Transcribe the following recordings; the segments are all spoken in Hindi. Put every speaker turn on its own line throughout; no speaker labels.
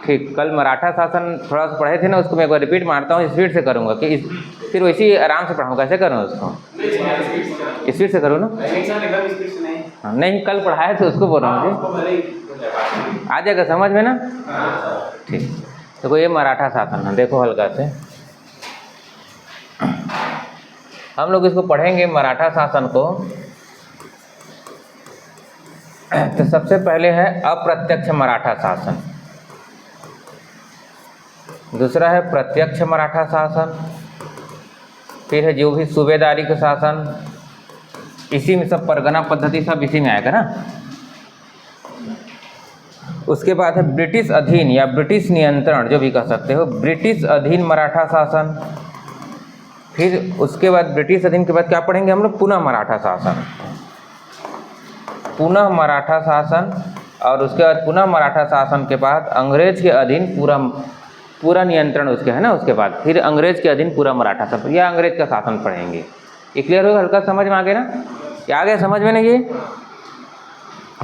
ठीक, कल मराठा शासन थोड़ा सा पढ़े थे ना, उसको मैं एक बार रिपीट मारता हूँ, स्पीड से करूँगा कि फिर वैसे ही आराम से पढ़ाऊँ। कैसे करूँ उसको? स्पीड से करूँ ना? हाँ, नहीं कल पढ़ाया तो उसको बोल रहा हूँ जी, आ जाएगा समझ में ना? ठीक, देखो ये मराठा शासन है, देखो हल्का से हम लोग इसको पढ़ेंगे मराठा शासन को। तो सबसे पहले है अप्रत्यक्ष मराठा शासन, दूसरा है प्रत्यक्ष मराठा शासन, फिर है जो भी सूबेदारी का शासन, इसी में सब परगना पद्धति सब इसी में आएगा ना। उसके बाद है ब्रिटिश अधीन या ब्रिटिश नियंत्रण, जो भी कह सकते हो, ब्रिटिश अधीन मराठा शासन। फिर उसके बाद ब्रिटिश अधीन के बाद क्या पढ़ेंगे हम लोग? पुनः मराठा शासन, पुनः मराठा शासन। और उसके बाद पुनः मराठा शासन के बाद अंग्रेज के अधीन पूरा नियंत्रण उसके है ना। उसके बाद फिर अंग्रेज के अधीन पूरा मराठा शासन या अंग्रेज का शासन पढ़ेंगे। ये क्लियर होगा? हल्का समझ में आ गया ना? क्या आ गया समझ में? नहीं, ये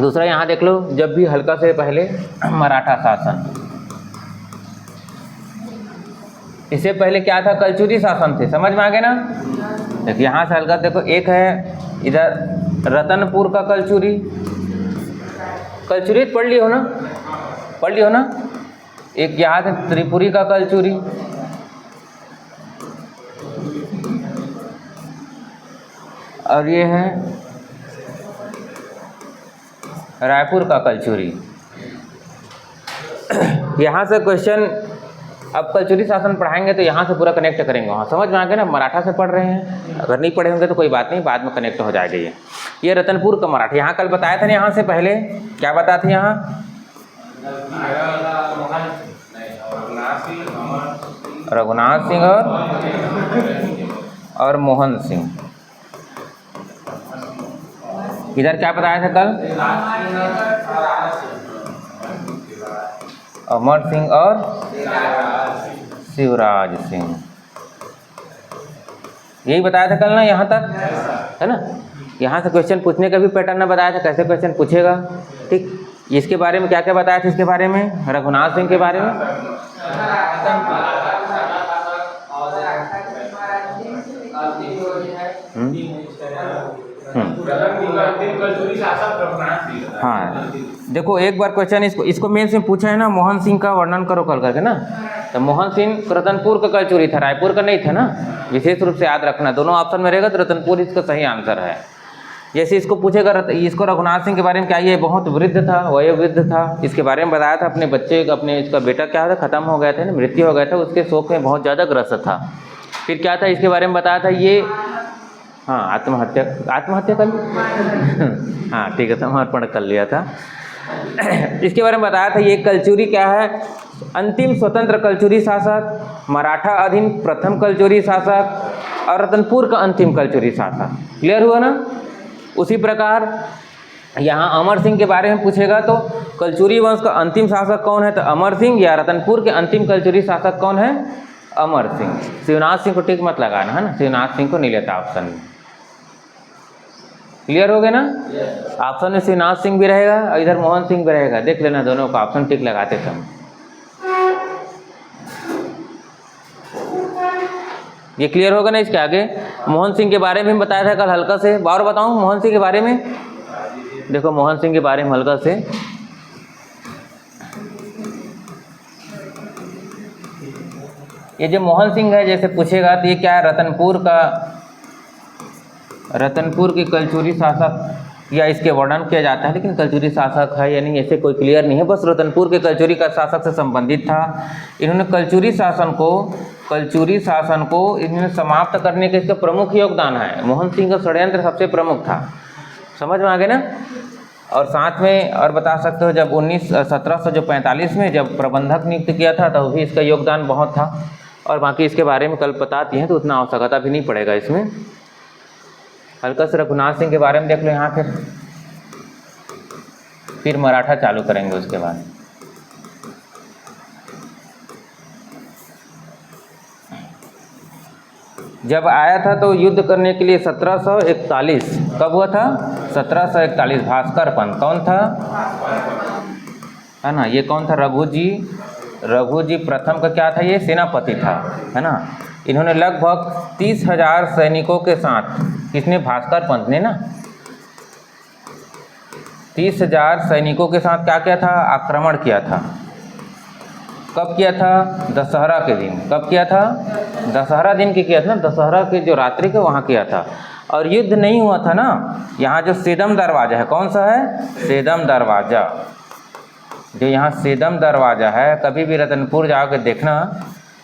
दूसरा यहाँ देख लो, जब भी हल्का से पहले मराठा शासन, इससे पहले क्या था? कलचुरी शासन थे। समझ में आ गया ना? देखिए यहाँ से हल्का देखो, एक है इधर रतनपुर का कलचुरी, कलचुरी पढ़ लियो ना, पढ़ लियो ना। एक यहाँ से त्रिपुरी का कलचुरी, और ये है रायपुर का कलचुरी। यहाँ से क्वेश्चन, अब कलचुरी शासन पढ़ाएंगे तो यहाँ से पूरा कनेक्ट करेंगे वहाँ। समझ में आ गया ना? मराठा से पढ़ रहे हैं, अगर नहीं पढ़े होंगे तो कोई बात नहीं, बाद में कनेक्ट हो जाएगा। ये रतनपुर का मराठा, यहाँ कल बताया था ना। यहाँ से पहले क्या बताया था? यहाँ रघुनाथ सिंह और मोहन सिंह। इधर क्या बताया था कल? अमर सिंह और शिवराज सिंह, यही बताया था कल ना, यहाँ तक है ना। यहाँ से क्वेश्चन पूछने का भी पैटर्न बताया था, कैसे क्वेश्चन पूछेगा। ठीक, इसके बारे में क्या क्या बताया था? इसके बारे में, रघुनाथ सिंह के बारे में, हाँ देखो एक बार क्वेश्चन इसको मेंस में पूछा है ना, मोहन सिंह का वर्णन करो कल करके ना। तो मोहन सिंह रतनपुर का कलचुरी था, रायपुर का नहीं था ना। विशेष रूप से याद रखना, दोनों ऑप्शन में रहेगा तो रतनपुर इसका सही आंसर है। जैसे इसको पूछेगा, इसको रघुनाथ सिंह के बारे में क्या, ये बहुत वृद्ध था, वयोवृद्ध था, इसके बारे में बताया था। अपने बच्चे, अपने इसका बेटा क्या था, खत्म हो गया था ना, मृत्यु हो गया था, उसके शोक में बहुत ज़्यादा ग्रस्त था। फिर क्या था, इसके बारे में बताया था ये, हाँ आत्महत्या कर ली हाँ ठीक है, समर्पण कर लिया था। इसके बारे में बताया था ये कलचुरी क्या है, अंतिम स्वतंत्र कलचुरी शासक, मराठा अधीन प्रथम कलचुरी शासक और रतनपुर का अंतिम कलचुरी शासक। क्लियर हुआ ना? उसी प्रकार यहाँ अमर सिंह के बारे में पूछेगा तो कलचुरी वंश का अंतिम शासक कौन है, तो अमर सिंह, या रतनपुर के अंतिम कलचुरी शासक कौन है, अमर सिंह। शिवनाथ सिंह को टिक मत लगाना है ना, शिवनाथ सिंह को नहीं लेता ऑप्शन में। क्लियर हो गया ना? ऑप्शन में शिवनाथ सिंह भी रहेगा और इधर मोहन सिंह भी रहेगा, देख लेना दोनों का ऑप्शन टिक लगाते समय। ये क्लियर होगा ना? इसके आगे मोहन सिंह के बारे में बताया था कल हल्का से, और बताऊं मोहन सिंह के बारे में। देखो मोहन सिंह के बारे में हल्का से, ये जो मोहन सिंह है जैसे पूछेगा तो ये क्या है, रतनपुर के कलचुरी शासक या इसके वर्णन किया जाता है, लेकिन कलचुरी शासक है या नहीं ऐसे कोई क्लियर नहीं है, बस रतनपुर के कलचुरी का शासक से संबंधित था। इन्होंने कलचुरी शासन को इन्होंने समाप्त करने के इसका प्रमुख योगदान है। मोहन सिंह का षड्यंत्र सबसे प्रमुख था। समझ में आ गया ना? और साथ में और बता सकते हो, जब 1745 में जब प्रबंधक नियुक्त किया था तब भी इसका योगदान बहुत था। और बाकी इसके बारे में कल बताती हैं तो उतना आवश्यकता भी नहीं पड़ेगा इसमें। हल्का से रघुनाथ सिंह के बारे में देख लो यहाँ, फिर मराठा चालू करेंगे उसके बाद। जब आया था तो युद्ध करने के लिए 1741, कब हुआ था? 1741, भास्कर पंत कौन था, है ना, ये कौन था? रघु जी रघुजी प्रथम का क्या था, ये सेनापति था, है ना। इन्होंने लगभग 30,000 सैनिकों के साथ, किसने, भास्कर पंत ने ना, 30,000 सैनिकों के साथ क्या किया था, आक्रमण किया था। कब किया था, दशहरा के दिन। कब किया था, दशहरा दिन के किया था ना, दशहरा के जो रात्रि के वहाँ किया था। और युद्ध नहीं हुआ था ना, यहाँ जो सेदम दरवाज़ा है, कौन सा है, सेदम दरवाज़ा, जो यहाँ सेदम दरवाज़ा है, कभी भी रतनपुर जाकर देखना,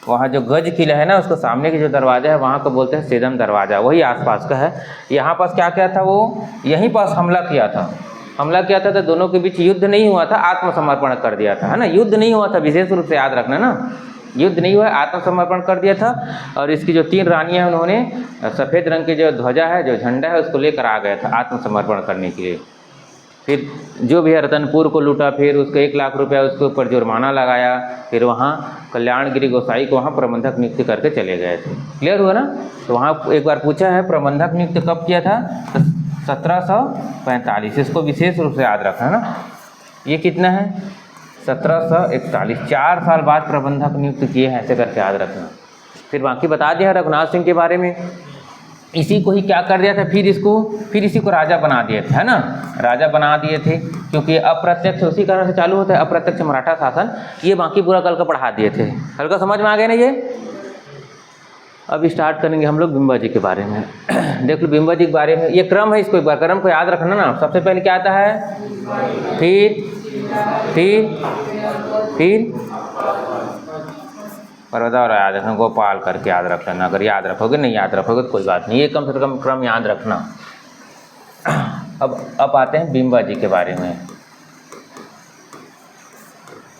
वहाँ जो गज किला है ना, उसको सामने की जो दरवाज़ा है वहाँ को बोलते हैं सेदम दरवाज़ा, वही आसपास का है। यहाँ पास क्या किया था, वो यहीं पास हमला किया था। हमला किया था तो दोनों के बीच युद्ध नहीं हुआ था, आत्मसमर्पण कर दिया था, है ना। युद्ध नहीं हुआ था, विशेष रूप से याद रखना ना, युद्ध नहीं हुआ, आत्मसमर्पण कर दिया था। और इसकी जो 3 रानियाँ हैं, उन्होंने सफ़ेद रंग की जो ध्वजा है, जो झंडा है, उसको लेकर आ गया था आत्मसमर्पण करने के लिए। फिर जो भी है रतनपुर को लूटा, फिर उसको 1 लाख रुपया उसके ऊपर जुर्माना लगाया। फिर वहाँ कल्याणगिरी गोसाई को वहाँ प्रबंधक नियुक्त करके चले गए थे। क्लियर हुआ ना। तो वहाँ एक बार पूछा है प्रबंधक नियुक्त कब किया था, 1745। इसको विशेष रूप से याद रखना ना। ये कितना है, 1741, 4 साल बाद प्रबंधक नियुक्त किए हैं, ऐसे करके याद रखना। फिर बाकी बता दिया रघुनाथ सिंह के बारे में। इसी को ही क्या कर दिया था, फिर इसी को राजा बना दिए थे, है ना, राजा बना दिए थे, क्योंकि अप्रत्यक्ष उसी कारण से चालू होता है, अप्रत्यक्ष मराठा शासन। ये बाकी पूरा कल का पढ़ा दिए थे। हल्का समझ में आ गया ना ये। अब स्टार्ट करेंगे हम लोग बिंबा जी के बारे में। देख लो बिंबा जी के बारे में, ये क्रम है, इसको एक बार क्रम को याद रखना ना। सबसे पहले क्या आता है, फिर पर्वता और याद रखना, गोपाल करके याद रख लेना। अगर याद रखोगे, नहीं याद रखोगे तो कोई बात नहीं, ये कम से कम क्रम याद रखना। अब आते हैं बिंबा जी के बारे में।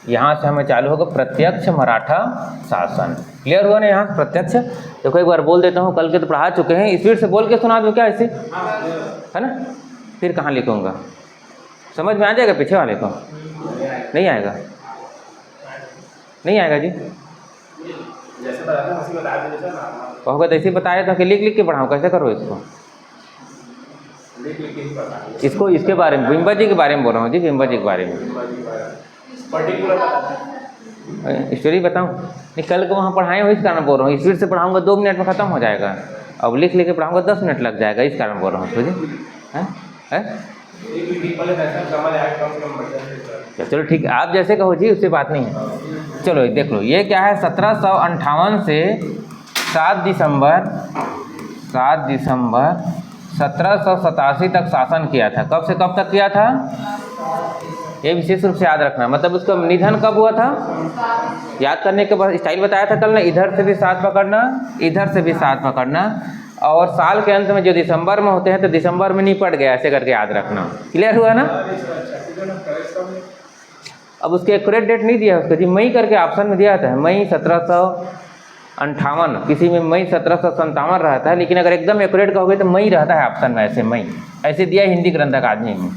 यहाँ से हमें चालू होगा प्रत्यक्ष मराठा शासन। क्लियर हुआ ना यहाँ प्रत्यक्ष। देखो एक बार बोल देता हूँ, कल के तो पढ़ा चुके हैं, स्पीड से बोल के सुना दो क्या ऐसे, है ना। फिर कहाँ लिखूँगा, समझ में आ जाएगा पीछे वाले को, नहीं आएगा, नहीं आएगा जी,
जैसे बताया उसी बता दीजिए ना।
कहोगे तो ऐसे बताया था कि लिख लिख के पढ़ाऊँ, कैसे करो इसको,
लिख लिख के ही पढ़ा
इसको, इसके बारे में, बिंबा जी के बारे में बोल रहा हूँ जी, बिंबा जी के बारे में
पर्टिकुलर
स्टोरी बताऊँ। नहीं कल को वहाँ पढ़ाएँ हो, इस कारण बोल रहा हूँ। स्पीड से पढ़ाऊँगा 2 मिनट में ख़त्म हो जाएगा, अब लिख लिख के पढ़ाऊँगा 10 मिनट लग जाएगा, इस कारण बोल रहा हूँ जी, है। चलो ठीक है, आप जैसे कहो जी, उससे बात नहीं है। चलो देख लो, ये क्या है, 1758 से 7 दिसंबर 1787 तक शासन किया था। कब से कब तक किया था, ये विशेष रूप से याद रखना। मतलब उसका निधन कब हुआ था, याद करने के बाद स्टाइल बताया था कल ना, इधर से भी 7 पकड़ना, इधर से भी 7 पकड़ना, और साल के अंत में जो दिसंबर में होते हैं तो दिसंबर में निपट गया, ऐसे करके याद रखना। क्लियर हुआ ना। अब उसके एक्यूरेट डेट नहीं दिया उसका जी, मई करके ऑप्शन में दिया था, मई 1758, किसी में मई 1757 रहता है, लेकिन अगर एकदम एक्यूरेट कहोगे तो मई रहता है ऑप्शन में, ऐसे मई ऐसे दिया है हिंदी ग्रंथक आदमी में।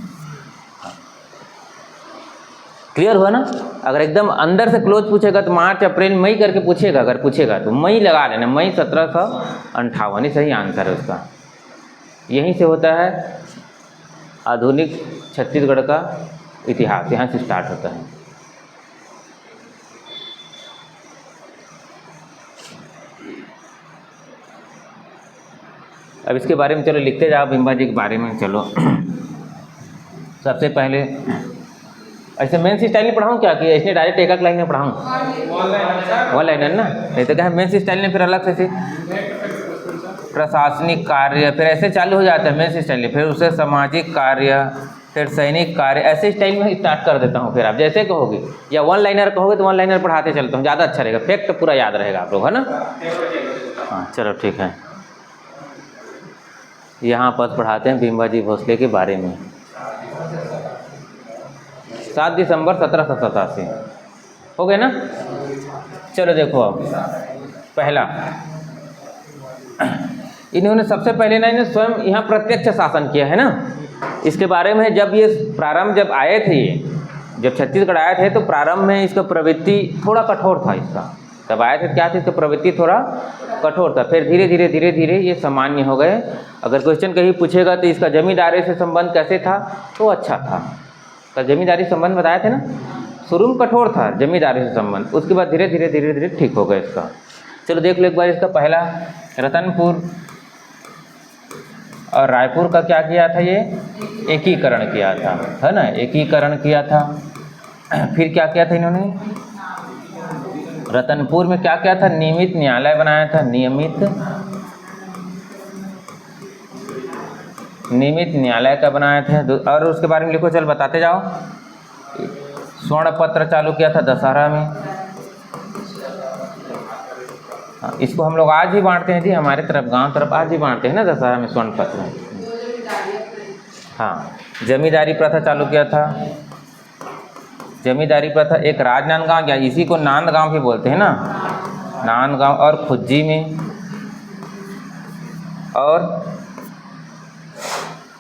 क्लियर हुआ ना। अगर एकदम अंदर से क्लोज पूछेगा तो मार्च अप्रैल मई करके पूछेगा, अगर पूछेगा तो मई लगा लेना, मई 1758 ही सही आंसर है उसका। यहीं से होता है आधुनिक छत्तीसगढ़ का इतिहास, यहाँ से स्टार्ट होता है। अब इसके बारे में चलो लिखते जाओ, बिंबा जी के बारे में। चलो सबसे पहले ऐसे मेंस स्टाइल में पढ़ाऊँ क्या, कि ऐसे डायरेक्ट एक लाइन में पढ़ाऊँ, वन लाइनर ना, नहीं तो क्या है मेंस स्टाइल में फिर अलग से प्रशासनिक कार्य, फिर ऐसे चालू हो जाता है मेंस स्टाइल में, फिर उसे सामाजिक कार्य, फिर सैनिक कार्य, ऐसे स्टाइल में स्टार्ट कर देता हूँ। फिर आप जैसे कहोगे या वन लाइनर कहोगे तो वन लाइनर पढ़ाते चलता हूँ, ज़्यादा अच्छा रहेगा, फैक्ट पूरा याद रहेगा आप लोग, है ना। हाँ चलो ठीक है, यहाँ पर पढ़ाते हैं बिंबा जी भोसले के बारे में। 7 दिसंबर 1787 हो गए ना। चलो देखो अब पहला, इन्होंने सबसे पहले ना इन्हें स्वयं यहाँ प्रत्यक्ष शासन किया है ना। इसके बारे में जब ये प्रारंभ जब आए थे, जब छत्तीसगढ़ आए थे तो प्रारंभ में इसका प्रवृत्ति थोड़ा कठोर था इसका, तब आए थे क्या था, इसका प्रवृत्ति थोड़ा कठोर था, फिर धीरे धीरे ये सामान्य हो गए। अगर क्वेश्चन कहीं पूछेगा तो इसका जमींदारी से संबंध कैसे था, तो अच्छा था, तो जमींदारी संबंध बताए थे ना, शुरू में कठोर था जमींदारी से संबंध, उसके बाद धीरे धीरे ठीक हो गया इसका। चलो देख लो एक बार इसका पहला रतनपुर और रायपुर का क्या किया था, ये एकीकरण किया था, है ना, एकीकरण किया था। फिर क्या किया था इन्होंने, रतनपुर में क्या किया था, नियमित न्यायालय बनाया था, नियमित न्यायालय का बनाया था। और उसके बारे में लिखो, चल बताते जाओ। स्वर्ण पत्र चालू किया था दशहरा में। हाँ, इसको हम लोग आज ही बांटते हैं जी, हमारे तरफ गांव तरफ आज ही बांटते हैं ना दशहरा में स्वर्ण पत्र। हाँ, जमींदारी प्रथा चालू किया था। जमींदारी प्रथा एक राजनांदगांव, या इसी को नांदगांव भी बोलते हैं ना, नांदगांव और खुज्जी में। और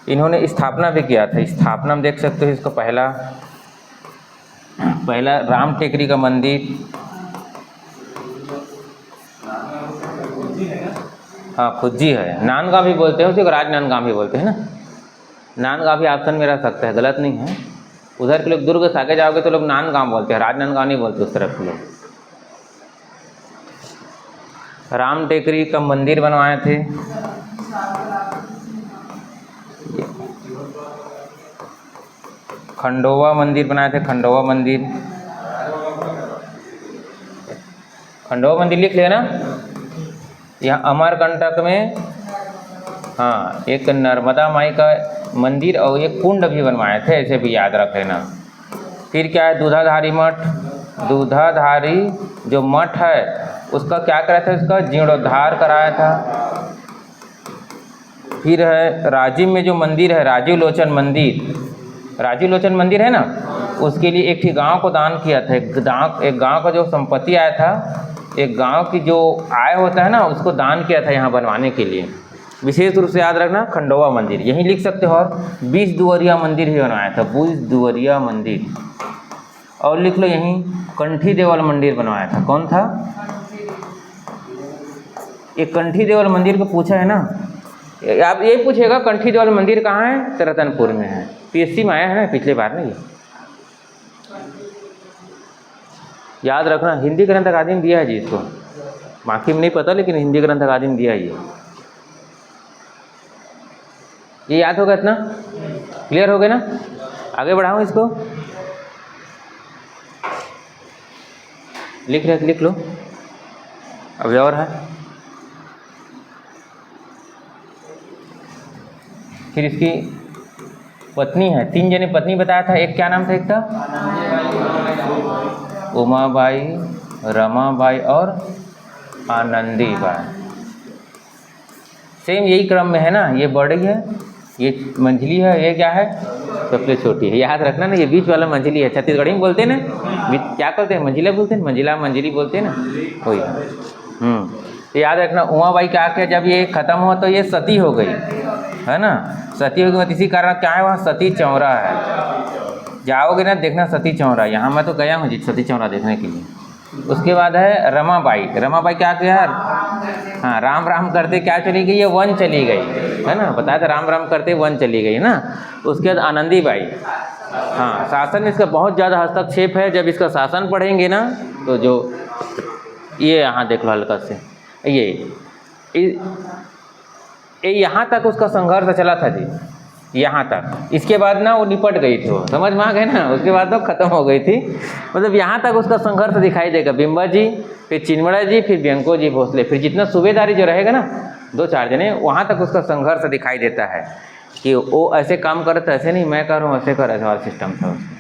इन्होंने स्थापना भी किया था, स्थापना में देख सकते हो इसको पहला राम टेकरी का मंदिर। हाँ खुज्जी है, नांदगांव भी बोलते हैं उसी को, राजनांदगांव भी बोलते हैं ना। नांदगांव भी ऑप्शन में रह सकता है, गलत नहीं है। उधर के लोग दुर्ग से आगे जाओगे तो लोग नांदगांव बोलते हैं, राजनांदगांव नहीं बोलते उस तरफ के लोग। राम टेकरी का मंदिर बनवाए थे। खंडोवा मंदिर बनाए थे, खंडोवा मंदिर लिख लेना। यहाँ अमरकंटक में हाँ एक नर्मदा माई का मंदिर और एक कुंड भी बनवाए थे, ऐसे भी याद रख लेना। फिर क्या है, दूधाधारी मठ। दूधाधारी जो मठ है उसका क्या कराया था, उसका जीर्णोद्धार कराया था। फिर है राजीव में जो मंदिर है, राजीव लोचन मंदिर है ना, उसके लिए एक ही गांव को दान किया था। एक गांव का जो संपत्ति आया था, एक गांव की जो आय होता है ना, उसको दान किया था यहाँ बनवाने के लिए। विशेष रूप से याद रखना खंडोवा मंदिर, यहीं लिख सकते हो। और 20 दुवरिया मंदिर भी बनवाया था, 20 दुवरिया मंदिर। और लिख लो यहीं कंठी देवल मंदिर बनवाया था। कौन था, एक कंठी देवल मंदिर को पूछा है ना, आप ये पूछेगा कंठी देवल मंदिर कहाँ है, तो रतनपुर में है। पीएससी में आया है ना पिछले बार नहीं, याद रखना। हिंदी ग्रंथ अकादमी दिया है जी इसको, बाकी में नहीं पता, लेकिन हिंदी ग्रंथ अकादमी दिया है ये याद होगा इतना, क्लियर हो गया ना। आगे बढ़ाऊँ इसको, लिख लो। अभी और है, फिर इसकी पत्नी है, 3 जने पत्नी बताया था। एक क्या नाम था, एक था उमाबाई, रमाबाई और आनंदीबाई। सेम यही क्रम में है ना, ये बड़ी है, ये मंझली है, ये क्या है, सबसे छोटी है। याद रखना ना, ये बीच वाला मंझली है। छत्तीसगढ़ी में बोलते हैं ना, क्या करते हैं, मंझिला बोलते हैं, मंझली बोलते हैं ना, वही। तो याद रखना, उमाबाई क्या किया, जब ये खत्म हुआ तो ये सती हो गई, है ना, सती हो गई। इसी कारण क्या है, वहाँ सती चौरा है, जाओगे ना देखना सती चौरा। यहाँ मैं तो गया हूँ जी सती चौरा देखने के लिए। उसके बाद है रमाबाई क्या किया, हाँ राम राम करते क्या चली गई, ये वन चली गई, है ना, बताया था राम राम करते वन चली गई ना। उसके बाद आनंदीबाई, हाँ शासन इसका बहुत ज़्यादा हस्तक्षेप है। जब इसका शासन पढ़ेंगे ना तो जो ये यहाँ देख लो हल्का से, ये यहाँ तक उसका संघर्ष चला था जी, यहाँ तक। इसके बाद ना वो निपट गई थी, वो समझ में आ गए ना, उसके बाद तो खत्म हो गई थी। मतलब यहाँ तक उसका संघर्ष दिखाई देगा। बिम्बा जी, फिर चिन्मड़ा जी, फिर व्यंको जी भोसले, फिर जितना सूबेदारी जो रहेगा ना 2-4 जने, वहाँ तक उसका संघर्ष दिखाई देता है कि वो ऐसे काम करे, ऐसे नहीं मैं कर रहा हूँ, ऐसे कर, ऐसा वाला सिस्टम था उसमें,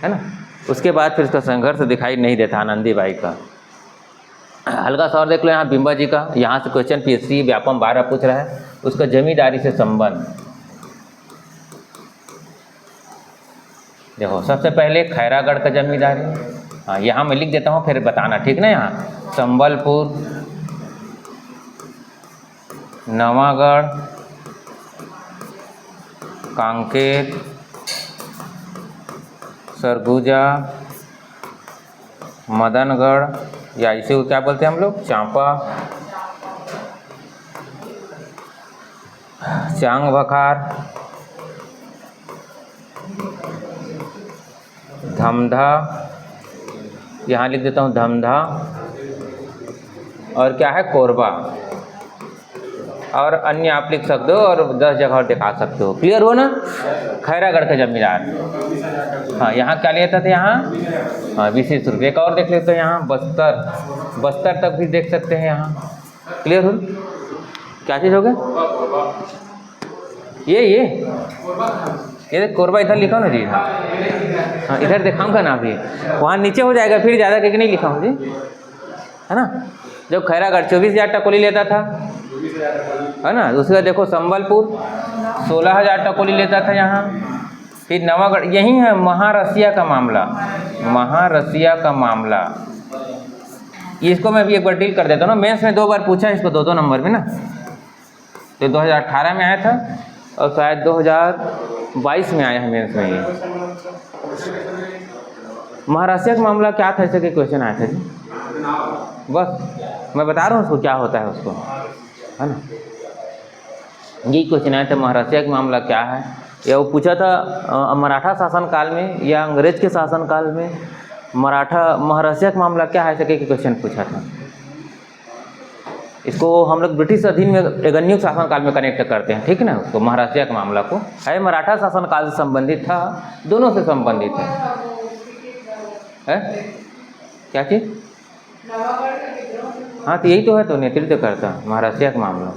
है ना। उसके बाद फिर उसका संघर्ष दिखाई नहीं देता आनंदीबाई का। हल्का सा और देख लो यहाँ बिम्बा जी का, यहाँ से क्वेश्चन पीएससी व्यापम 12 पूछ रहा है, उसका जमींदारी से संबंध। देखो सबसे पहले खैरागढ़ का जमींदारी, हाँ यहाँ मैं लिख देता हूँ फिर बताना, ठीक ना। यहाँ संबलपुर, नवागढ़, कांकेर, सरगुजा, मदनगढ़, या इसे क्या बोलते हैं हम लोग, चांपा, चांग बखार, धमधा, यहाँ लिख देता हूँ धमधा, और क्या है कोरबा, और अन्य आप लिख सकते हो, और 10 जगह और दिखा सकते हो। क्लियर हो ना? खैरागढ़ के जमींदार, हाँ यहाँ क्या लेता था यहाँ, हाँ 20 रुपये। एक और देख लेते हैं यहाँ बस्तर, बस्तर तक भी देख सकते हैं यहाँ। क्लियर हो? क्या चीज़ हो गया? ये कोरबा इधर लिखा ना जी, हाँ इधर दिखाऊंगा ना अभी, वहाँ नीचे हो जाएगा फिर ज़्यादा क्योंकि नहीं लिखा हूँ जी, है ना। जब खैरागढ़ 24,000 टकोली लेता था, है ना, उसके बाद देखो संबलपुर 16,000 टकोली लेता था यहाँ। फिर नवागढ़, यही है महारसिया का मामला, महारसिया का मामला। इसको मैं भी एक बार डील कर देता हूँ ना, मेंस में 2 बार पूछा इसको 2-2 नंबर में ना। तो 2018 में आया था और शायद 2022 में आया है मेंस में। ये महाराष्ट्र का मामला क्या था, ऐसे के क्वेश्चन आए थे जी, बस मैं बता रहा हूँ उसको क्या होता है उसको, है ना। यही क्वेश्चन आया था महाराष्ट्र का मामला क्या है, या वो पूछा था मराठा शासनकाल में या अंग्रेज के शासनकाल में महाराष्ट्र का मामला क्या है, ऐसे के क्वेश्चन पूछा था। इसको हम लोग ब्रिटिश अधीन में एगन्यू शासनकाल में कनेक्ट करते हैं, ठीक है ना। उसको महाराष्ट्र के मामला को है मराठा शासनकाल से संबंधित था, दोनों से संबंधित है क्या चीज़, हाँ तो यही तो है, तो नेतृत्व करता महाराष्ट्र का मामला।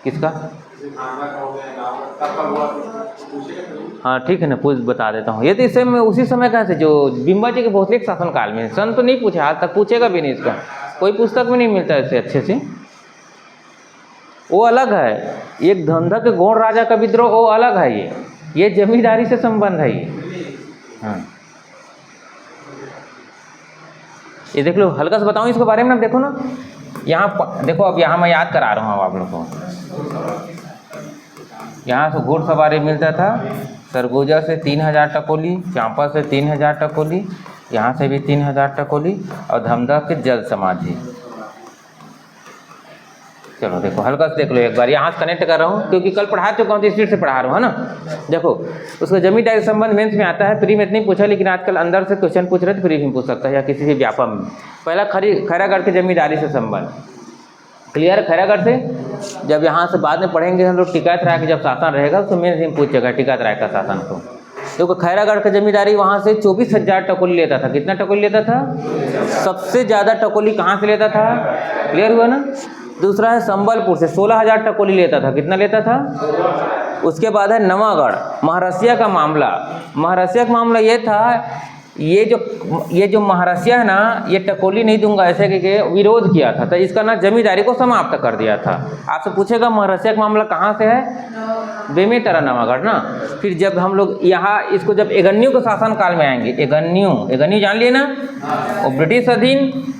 किसका? हाँ ठीक है ना, पूछ बता देता हूँ। ये तो इस समय उसी समय का है जो बिम्बा जी के भोसले के शासनकाल में। सन तो नहीं पूछा, आज तक पूछेगा भी नहीं, इसका कोई पुस्तक में नहीं मिलता ऐसे अच्छे से। वो अलग है, एक धंधा के गौड़ राजा का विद्रोह वो अलग है, ये जमींदारी से संबंध है ये। हाँ ये देख लो, हल्का से बताऊँ इसके बारे में ना, देखो ना यहाँ देखो, अब यहाँ मैं याद करा रहा हूँ आप लोग को। यहाँ से घुड़सवारी मिलता था, सरगुजा से 3,000 टकोली, चांपा से 3,000 टकोली, यहाँ से भी 3,000 टकोली, और धमधा के जल समाधि। चलो देखो हल्का से देख लो एक बार, यहाँ से कनेक्ट कर रहा हूँ क्योंकि कल पढ़ा चुका हूँ तो स्पीड से पढ़ा रहा हूँ, है ना। देखो उसका जमींदारी संबंध मेंस में आता है, प्री में नहीं पूछा, लेकिन आजकल अंदर से क्वेश्चन पूछ रहे थे, प्री में पूछ सकता है या किसी भी व्यापक में। पहला खैरागढ़ के जमींदारी से संबंध क्लियर, खैरागढ़ से। जब यहाँ से बाद में पढ़ेंगे हम लोग टिकैत राय का जब शासन रहेगा तो मेन से पूछेगा टिकैत राय का शासन को। देखो खैरागढ़ का जमींदारी वहाँ से 24,000 टकोली लेता था। कितना टकोली लेता था? सबसे ज़्यादा टकोली कहाँ से लेता था? क्लियर हुआ ना। दूसरा है संबलपुर से 16,000 टकोली लेता था। कितना लेता था? उसके बाद है नवागढ़, महारसिया का मामला। महारसिया का मामला ये था, ये जो महारसिया है ना, ये टकोली नहीं दूंगा ऐसे के विरोध किया था, तो इसका ना जमींदारी को समाप्त कर दिया था। आपसे पूछेगा महारसिया का मामला कहाँ से है? बेमेतरा नवागढ़ ना। फिर जब हम लोग यहाँ इसको जब एगन्यू के शासन काल में आएंगे, एगन्यू जान लिए ना, और ब्रिटिश अधीन,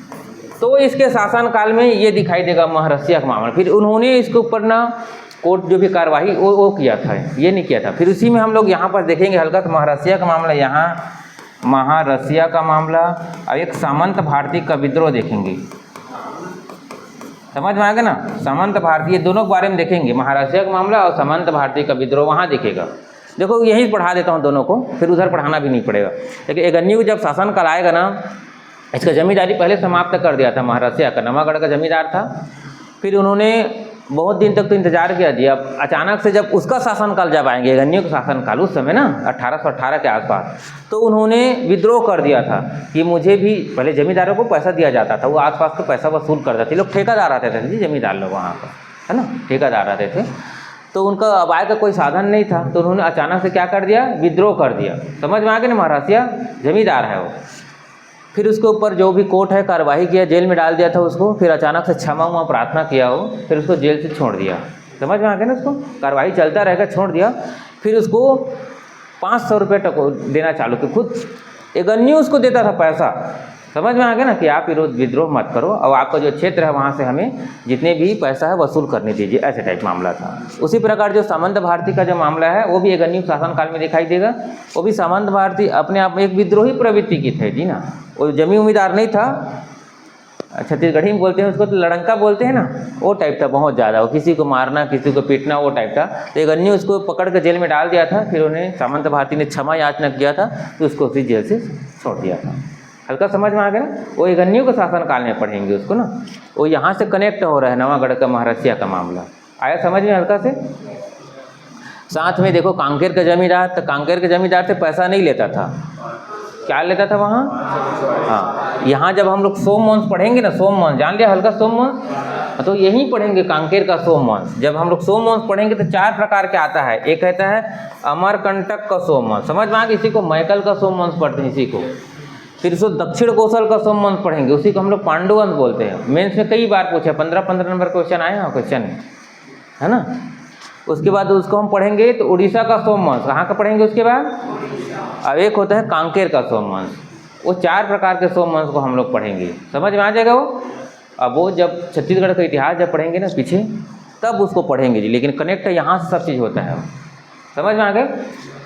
तो इसके शासन काल में ये दिखाई देगा महारसिया का मामला। फिर उन्होंने इसके ऊपर ना कोर्ट जो भी कार्रवाई वो किया था, ये नहीं किया था। फिर उसी में हम लोग यहाँ पर देखेंगे हल्का तो महारसिया का मामला, यहाँ महारसिया का मामला और एक सामंत भारती का विद्रोह देखेंगे। समझ में आ गया ना, सामंत भारती, ये दोनों के बारे में देखेंगे, महारसिया का मामला और सामंत भारती का विद्रोह वहाँ दिखेगा। देखो यहीं पढ़ा देता हूँ दोनों को, फिर उधर पढ़ाना भी नहीं पड़ेगा। लेकिन एगन्यू जब शासन काल आएगा ना, इसका जमींदारी पहले समाप्त कर दिया था महारसिया का, नवागढ़ का जमींदार था। फिर उन्होंने बहुत दिन तक तो इंतजार किया जी। अब अचानक से जब उसका शासनकाल जब आएंगे, एगन्यू का शासनकाल, उस समय ना 1818 के आसपास, तो उन्होंने विद्रोह कर दिया था कि मुझे भी, पहले जमींदारों को पैसा दिया जाता था, वो आसपास को पैसा वसूल करते थे। लोग ठेकेदार आते थे जी, जमींदार लोग वहाँ पर, है ना, ठेकेदार आते थे। तो उनका अब आय का कोई साधन नहीं था, तो उन्होंने अचानक से क्या कर दिया? विद्रोह कर दिया। समझ में आ गया ना, महारसिया जमींदार है वो। फिर उसके ऊपर जो भी कोर्ट है कार्रवाई किया, जेल में डाल दिया था उसको। फिर अचानक से क्षमा हुआ प्रार्थना किया हो, फिर उसको जेल से छोड़ दिया। समझ में आ गया ना, उसको कार्रवाई चलता रहेगा, छोड़ दिया। फिर उसको 500 रुपये देना चालू किया, खुद एगन्यू उसको देता था पैसा। समझ में आ गया ना कि आप विद्रोह मत करो, और आपका जो क्षेत्र है वहाँ से हमें जितने भी पैसा है वसूल करने दीजिए, ऐसे टाइप मामला था। उसी प्रकार जो सामंत भारती का जो मामला है वो भी एगन्यू शासनकाल में दिखाई देगा। वो भी सामंत भारती अपने आप में एक विद्रोही प्रवृत्ति की थे जी ना, वो जमींदार नहीं था, छत्तीसगढ़ी में बोलते हैं उसको, तो लड़ंका बोलते हैं ना, वो टाइप था बहुत ज़्यादा। वो किसी को मारना, किसी को पीटना, वो टाइप था। तो एक अन्य उसको पकड़ कर जेल में डाल दिया था। फिर उन्हें सामंत भारती ने क्षमा याचना किया था, तो उसको उसी जेल से छोड़ दिया था। हल्का समझ में आ गया ना। वो एक अन्य को शासनकाल में पढ़ेंगे उसको ना, वो यहाँ से कनेक्ट हो रहा है नवागढ़ का महारसिया का मामला। आया समझ में हल्का से। साथ में देखो कांकेर का जमींदार, तो कांकेर के जमींदार से पैसा नहीं लेता था। क्या लेता था वहाँ? हाँ, यहाँ जब हम लोग सोमवंश पढ़ेंगे ना, सोमवंश जान लिया हल्का, सोमवंश तो यहीं पढ़ेंगे कांकेर का सोमवंश। जब हम लोग सोमवंश पढ़ेंगे तो 4 प्रकार के आता है। एक कहता है अमरकंटक का सोमवंश, समझ में आ गया। इसी को मैकल का सोमवंश पढ़ते हैं इसी को। फिर उसको दक्षिण कौशल का सोमवंश पढ़ेंगे, उसी को हम लोग पांडुवंश बोलते हैं। मेंस में कई बार पूछे, 15 नंबर क्वेश्चन आए हैं क्वेश्चन, है ना। उसके बाद उसको हम पढ़ेंगे तो उड़ीसा का सोमवंश, कहाँ का पढ़ेंगे उसके बाद। अब एक होता है कांकेर का सोमवंश। वो 4 प्रकार के सोमवंश को हम लोग पढ़ेंगे, समझ में आ जाएगा वो। अब वो जब छत्तीसगढ़ का इतिहास जब पढ़ेंगे ना पीछे, तब उसको पढ़ेंगे जी। लेकिन कनेक्ट यहाँ से सब चीज़ होता है, समझ में आ गए।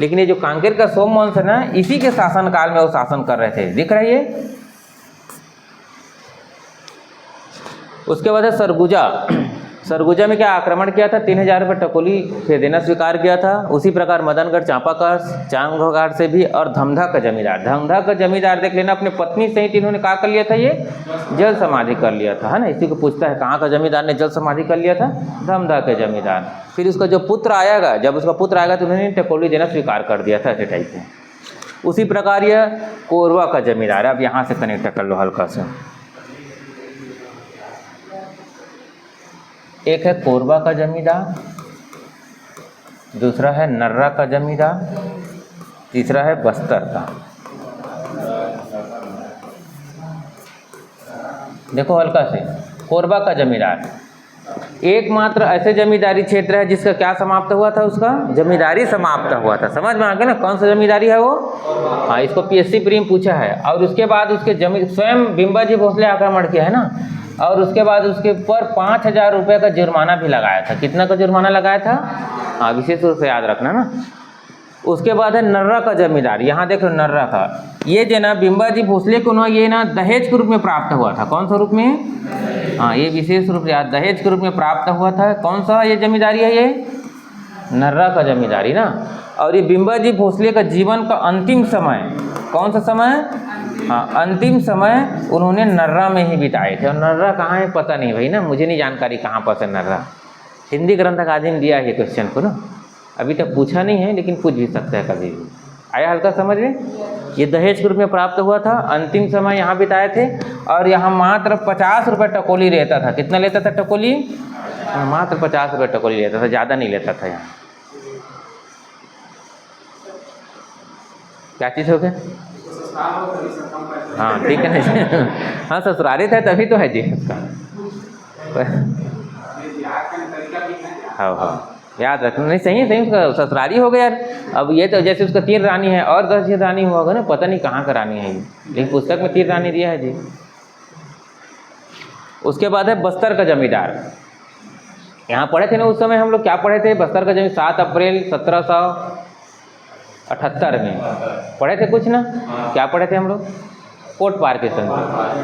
लेकिन ये जो कांकेर का सोमवंश है ना, इसी के शासनकाल में वो शासन कर रहे थे, दिख रहा है ये। उसके बाद है सरगुजा। सरगुजा में क्या आक्रमण किया था, 3000 रुपये टकोली से देना स्वीकार किया था। उसी प्रकार मदनगढ़ चांपाकार, चांगघाट से भी, और धमधा का जमींदार। धमधा का जमींदार देख लेना, अपने पत्नी सहित इन्होंने क्या कर लिया था, ये जल समाधि कर लिया था, है ना। इसी को पूछता है कहाँ का जमींदार ने जल समाधि कर लिया था, धमधा के जमींदार। फिर उसका जो पुत्र आएगा, जब उसका पुत्र आएगा तो उन्होंने टकोली देना स्वीकार कर दिया था, ऐसे टाइप में। उसी प्रकार यह कोरबा का जमींदार है। अब यहाँ से कनेक्ट कर लो हल्का से। एक है कोरबा का जमींदार, दूसरा है नर्रा का जमींदार, तीसरा है बस्तर का। देखो हल्का से, कोरबा का जमींदार एकमात्र ऐसे जमींदारी क्षेत्र है जिसका क्या समाप्त हुआ था, उसका जमींदारी समाप्त हुआ था। समझ में आ गया ना, कौन सा जमींदारी है वो। हाँ, इसको पीएससी प्री में पूछा है। और उसके बाद उसके स्वयं बिंबाजी भोसले आक्रमण किया है ना, और उसके बाद उसके ऊपर 5000 रुपये का जुर्माना भी लगाया था। कितना का जुर्माना लगाया था, हाँ विशेष रूप से याद रखना ना। उसके बाद है नर्रा का जमींदार। यहाँ देख लो नर्रा का, ये जो ना बिंबाजी भोसले को ना, ये ना दहेज के रूप में प्राप्त हुआ था। कौन सा रूप में, हाँ ये विशेष रूप से दहेज के रूप में प्राप्त हुआ था। कौन सा ये जमींदारी है, ये नर्रा का जमींदारी ना। और ये बिंबाजी भोसले का जीवन का अंतिम समय, कौन सा समय, हाँ अंतिम समय उन्होंने नर्रा में ही बिताए थे। और नर्रा कहाँ है पता नहीं भाई ना, मुझे नहीं जानकारी कहाँ पर है नर्रा। हिंदी ग्रंथ का आदमी दिया है क्वेश्चन को ना, अभी तक पूछा नहीं है लेकिन पूछ भी सकता है कभी भी। आया हल्का समझ में। ये दहेज के रूप में प्राप्त हुआ था, अंतिम समय यहाँ बिताए थे। और यहाँ मात्र 50 रुपये टकोली रहता था। कितना लेता था टकोली, मात्र 50 रुपये टकोली लेता था, ज़्यादा नहीं लेता था। यहाँ क्या चीज़ हो गया, हाँ ठीक है ना। हाँ ससुराली था तभी तो है जी उसका। हाँ हाँ याद रखना, नहीं सही है सही, उसका ससुराली हो गया यार। अब ये तो जैसे उसका 3 रानी है और 10 रानी हुआ होगा ना, पता नहीं कहाँ का रानी है ये, लेकिन पुस्तक में 3 रानी दिया है जी। उसके बाद है बस्तर का जमींदार। यहाँ पढ़े थे ना उस समय हम लोग, क्या पढ़े थे, बस्तर का जमीन 7 अप्रैल 1778 में पढ़े थे कुछ ना। क्या पढ़े थे हम लोग, कोर्ट पार्टीशन।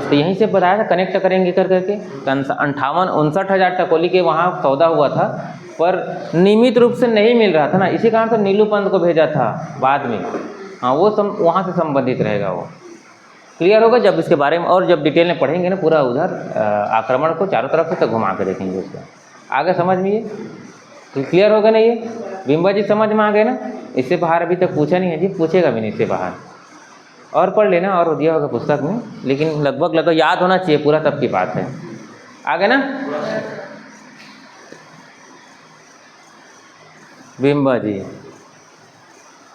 तो यहीं से बताया था, कनेक्ट करेंगे कर करके। 59,000 टकोली के वहाँ सौदा हुआ था, पर नियमित रूप से नहीं मिल रहा था ना, इसी कारण से नीलू पंत को भेजा था बाद में। हाँ वो वहाँ से संबंधित रहेगा वो। क्लियर होगा जब इसके बारे में और जब डिटेल में पढ़ेंगे ना पूरा, उधर आक्रमण को चारों तरफ से तो घुमा के देखेंगे उसका। आगे समझ में ये क्लियर होगा ना, ये बिंबा जी समझ में आ गए ना। इससे बाहर अभी तक पूछा नहीं है जी, पूछेगा भी नहीं इससे बाहर। और पढ़ लेना और दिया होगा पुस्तक में, लेकिन लगभग याद होना चाहिए पूरा, तब की बात है। आगे ना बिंबा जी,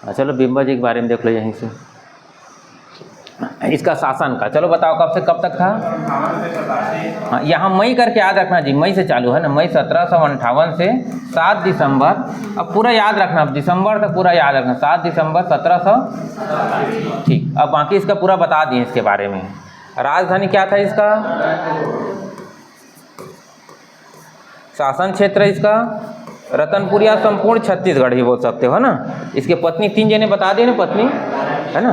चलो बिंबा जी के बारे में देख लो यहीं से। इसका शासन का चलो बताओ कब से कब तक था। हाँ यहाँ मई करके याद रखना जी, मई से चालू है ना, मई 1758 से 7 दिसंबर। अब पूरा याद रखना, अब दिसंबर तक पूरा याद रखना, 7 दिसंबर 1700। ठीक, अब बाकी इसका पूरा बता दिए इसके बारे में। राजधानी क्या था इसका, शासन क्षेत्र इसका रतनपुर या संपूर्ण छत्तीसगढ़ ही बोल सकते हो ना। इसके पत्नी 3 जने बता दिए ना, पत्नी है ना।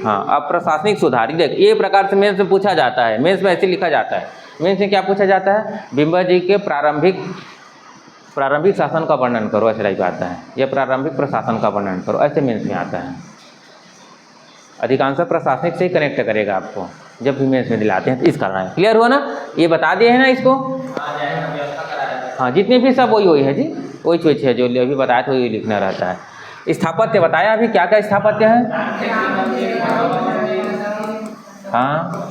हाँ, अब प्रशासनिक सुधार, देख ये प्रकार से मेंस में पूछा जाता है, मेंस में ऐसे लिखा जाता है। मेंस में क्या पूछा जाता है, बिंबा जी के प्रारंभिक शासन का वर्णन करो, ऐसे टाइप आता है, या प्रारंभिक प्रशासन का वर्णन करो, ऐसे मेंस में आता है। अधिकांश प्रशासनिक से ही कनेक्ट करेगा आपको जब भी मेंस में दिलाते हैं, तो इस कारण है। क्लियर हुआ ना, ये बता दिए है ना इसको। हाँ, जितने भी सब वही है जी, वही चीज है जो अभी बताया था, वही लिखना रहता है। स्थापत्य बताया अभी, क्या क्या स्थापत्य है। हाँ,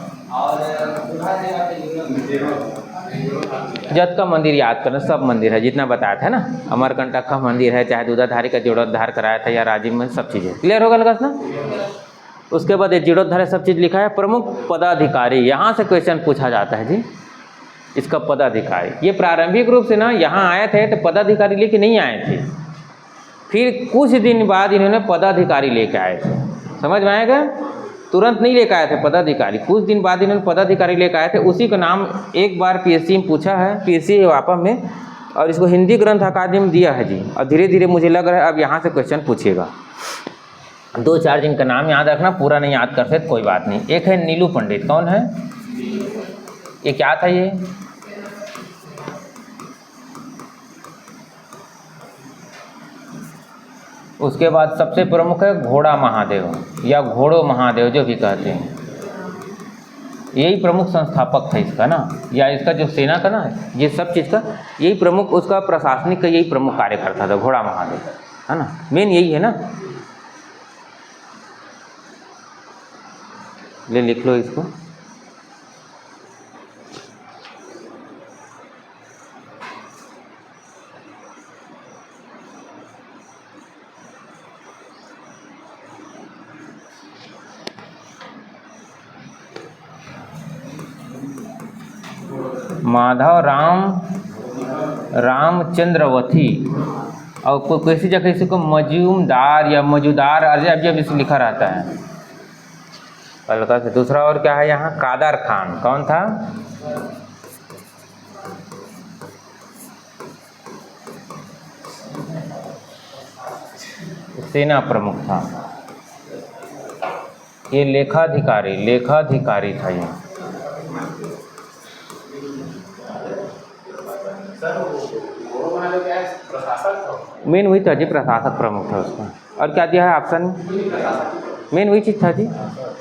जत का मंदिर याद करना, सब मंदिर है जितना बताया था ना, अमरकंटक का मंदिर है, चाहे दूधाधारी का जीर्णोद्धार कराया था, या राजीव में, सब चीज़ें क्लियर होगा लगा ना। उसके बाद ये जीर्णोद्धार सब चीज़ लिखा है। प्रमुख पदाधिकारी, यहाँ से क्वेश्चन पूछा जाता है जी, इसका पदाधिकारी। ये प्रारंभिक रूप से ना यहाँ आए थे तो पदाधिकारी लेके नहीं आए थे, फिर कुछ दिन बाद इन्होंने पदाधिकारी लेके आए थे, समझ में आएगा। तुरंत नहीं लेकर आए थे पदाधिकारी, कुछ दिन बाद इन्होंने पदाधिकारी लेकर आए थे। उसी का नाम एक बार पीएससी में पूछा है, पीएससी वापा में, और इसको हिंदी ग्रंथ अकादमी में दिया है जी। और धीरे धीरे मुझे लग रहा है अब यहाँ से क्वेश्चन पूछेगा। 2-4 जिनका नाम याद रखना, पूरा नहीं याद कर सकते कोई बात नहीं। एक है नीलू पंडित, कौन है ये, क्या था ये, उसके बाद सबसे प्रमुख है घोड़ा महादेव, या घोड़ो महादेव जो भी कहते हैं, यही प्रमुख संस्थापक था इसका ना, या इसका जो सेना का ना, ये सब चीज़ का यही प्रमुख, उसका प्रशासनिक का यही प्रमुख कार्य करता था, घोड़ा महादेव, है ना, मेन यही है ना। ले लिख लो इसको। माधव रामचंद्रवती, और किसी जगह इसको मजूमदार या मौजूदार जब इसे लिखा रहता है हल्का से। दूसरा और क्या है यहाँ, कादर खान, कौन था, सेना प्रमुख था। ये लेखाधिकारी था ये। मेन वही था जी, प्रशासक प्रमुख था उसका। और क्या दिया है ऑप्शन में, मेन वही चीज़ था जी,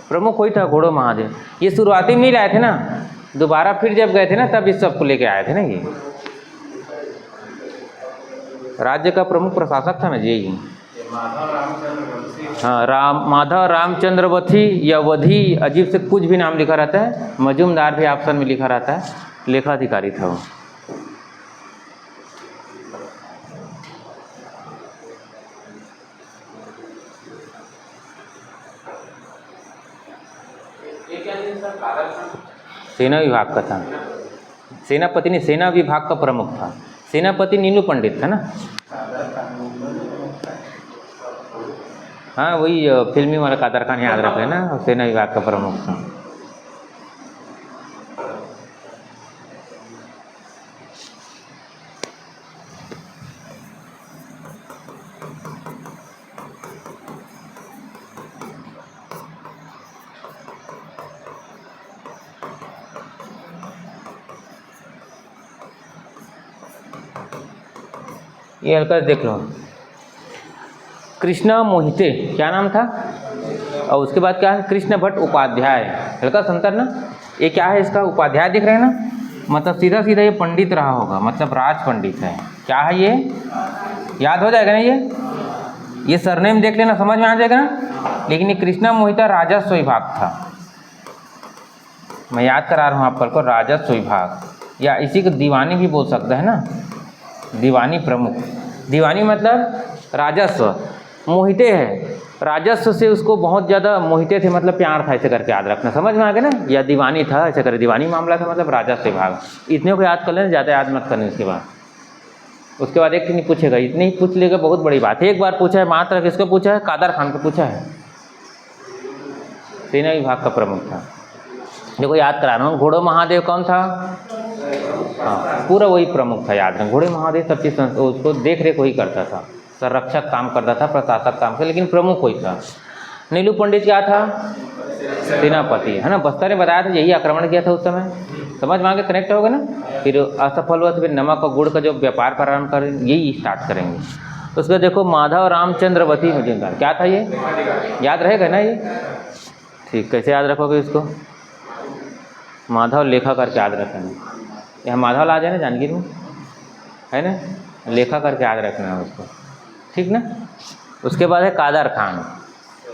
प्रमुख वही था, घोड़ो महादेव। ये शुरुआती में नहीं लाए थे ना, दोबारा फिर जब गए थे ना तब इस सबको लेके आए थे ना। ये राज्य का प्रमुख प्रशासक था ना जी, यही। हाँ, माधव रामचंद्रवती या वधी, अजीब से कुछ भी नाम लिखा रहता है। मजूमदार भी ऑप्शन में लिखा रहता है, लेखाधिकारी था वो। सेना विभाग का था, सेनापति नहीं, सेना विभाग का प्रमुख था। सेनापति नीलू पंडित था ना। हाँ, वही फिल्मी वाला कादर खान याद रखे ना, सेना विभाग का प्रमुख था। ये हल्का देख लो, कृष्णा मोहिते, क्या नाम था, और उसके बाद क्या है, कृष्ण भट्ट उपाध्याय। हल्का संतर ना, ये क्या है, इसका उपाध्याय दिख रहे हैं ना, मतलब सीधा सीधा ये पंडित रहा होगा, मतलब राज पंडित है। क्या है ये, याद हो जाएगा ना, ये सरनेम देख लेना, समझ में आ जाएगा ना। लेकिन ये कृष्णा मोहिता राजस्व विभाग था, मैं याद करा रहा हूँ आप को, राजस्व विभाग, या इसी को दीवानी भी बोल सकते हैं ना, दीवानी प्रमुख। दीवानी मतलब राजस्व, मोहिते है, राजस्व से उसको बहुत ज़्यादा मोहिते थे, मतलब प्यार था, ऐसे करके याद रखना, समझ में आ गया ना। या दीवानी था, ऐसे करके दीवानी मामला था, मतलब राजस्व विभाग। इतने को याद कर लेना, ज़्यादा याद मत करने। उसके बाद एक नहीं पूछेगा, इतने ही पूछ लेगा, बहुत बड़ी बात है। एक बार पूछा है मात्र, किसको पूछा है, कादर खान को पूछा है, सेना विभाग का प्रमुख था। देखो याद करा रहा हूँ, घोड़ो महादेव कौन था, हाँ पूरा वही प्रमुख था, याद रखें। घोड़े महादेव सब चीज़ उसको देख रेख वही करता था, संरक्षक काम करता था, प्रशासक काम करता, लेकिन प्रमुख वही था। नीलू पंडित क्या था? सेनापति, है ना। बस्तर में बताया था यही आक्रमण किया था उस समय। समझ में आगे कनेक्ट होगा ना। फिर असफल हुआ तो फिर नमक और गुड़ का जो व्यापार प्रारंभ करें, यही स्टार्ट करेंगे। उसके देखो माधव रामचंद्रवती मजुमदार, क्या था ये? याद रहेगा ना ये? ठीक, कैसे याद रखोगे इसको? माधव लेखा करके याद रखेंगे। यहाँ माधव ला जाए ना जानगीर में, है ना, लेखा करके याद रखना है उसको, ठीक ना। उसके बाद है कादर खान,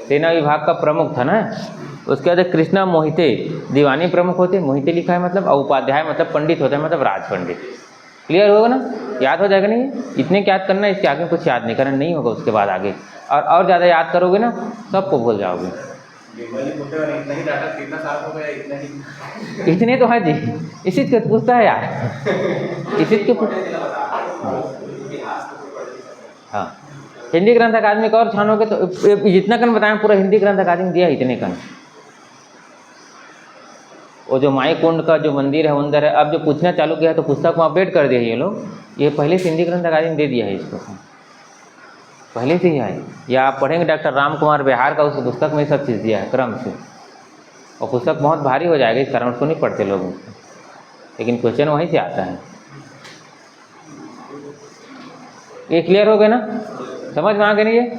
सेना विभाग का प्रमुख था ना। उसके बाद कृष्णा मोहिते, दीवानी प्रमुख होते, मोहिते लिखा है मतलब, और उपाध्याय मतलब पंडित होता है, मतलब राज पंडित। क्लियर होगा ना, याद हो जाएगा नहीं? इतने क्या याद करना है, इसके आगे कुछ याद नहीं करना, नहीं होगा उसके बाद आगे। और ज़्यादा याद करोगे ना सबको भूल जाओगे। इतने तो है जी, इसी के पूछता है यार, इसी के हाँ। हिंदी ग्रंथ अकादमी का और छानोगे तो जितना कन बताएं पूरा हिंदी ग्रंथ अकादमी दिया इतने कन। वो जो माई कुंड का जो मंदिर है अंदर है, अब जो पूछना चालू किया है तो पुस्तक में अपडेट कर दिया है ये लोग, ये पहले से हिंदी ग्रंथ अकादमी दे दिया है इसको, पहले से ही है। या आप पढ़ेंगे डॉक्टर राम कुमार बिहार का, उस पुस्तक में सब चीज़ दिया है क्रम से, और पुस्तक बहुत भारी हो जाएगा इस कारण उसको नहीं पढ़ते लोग, लेकिन क्वेश्चन वहीं से आता है। ये क्लियर हो गया ना, समझ में आ गया नहीं ये?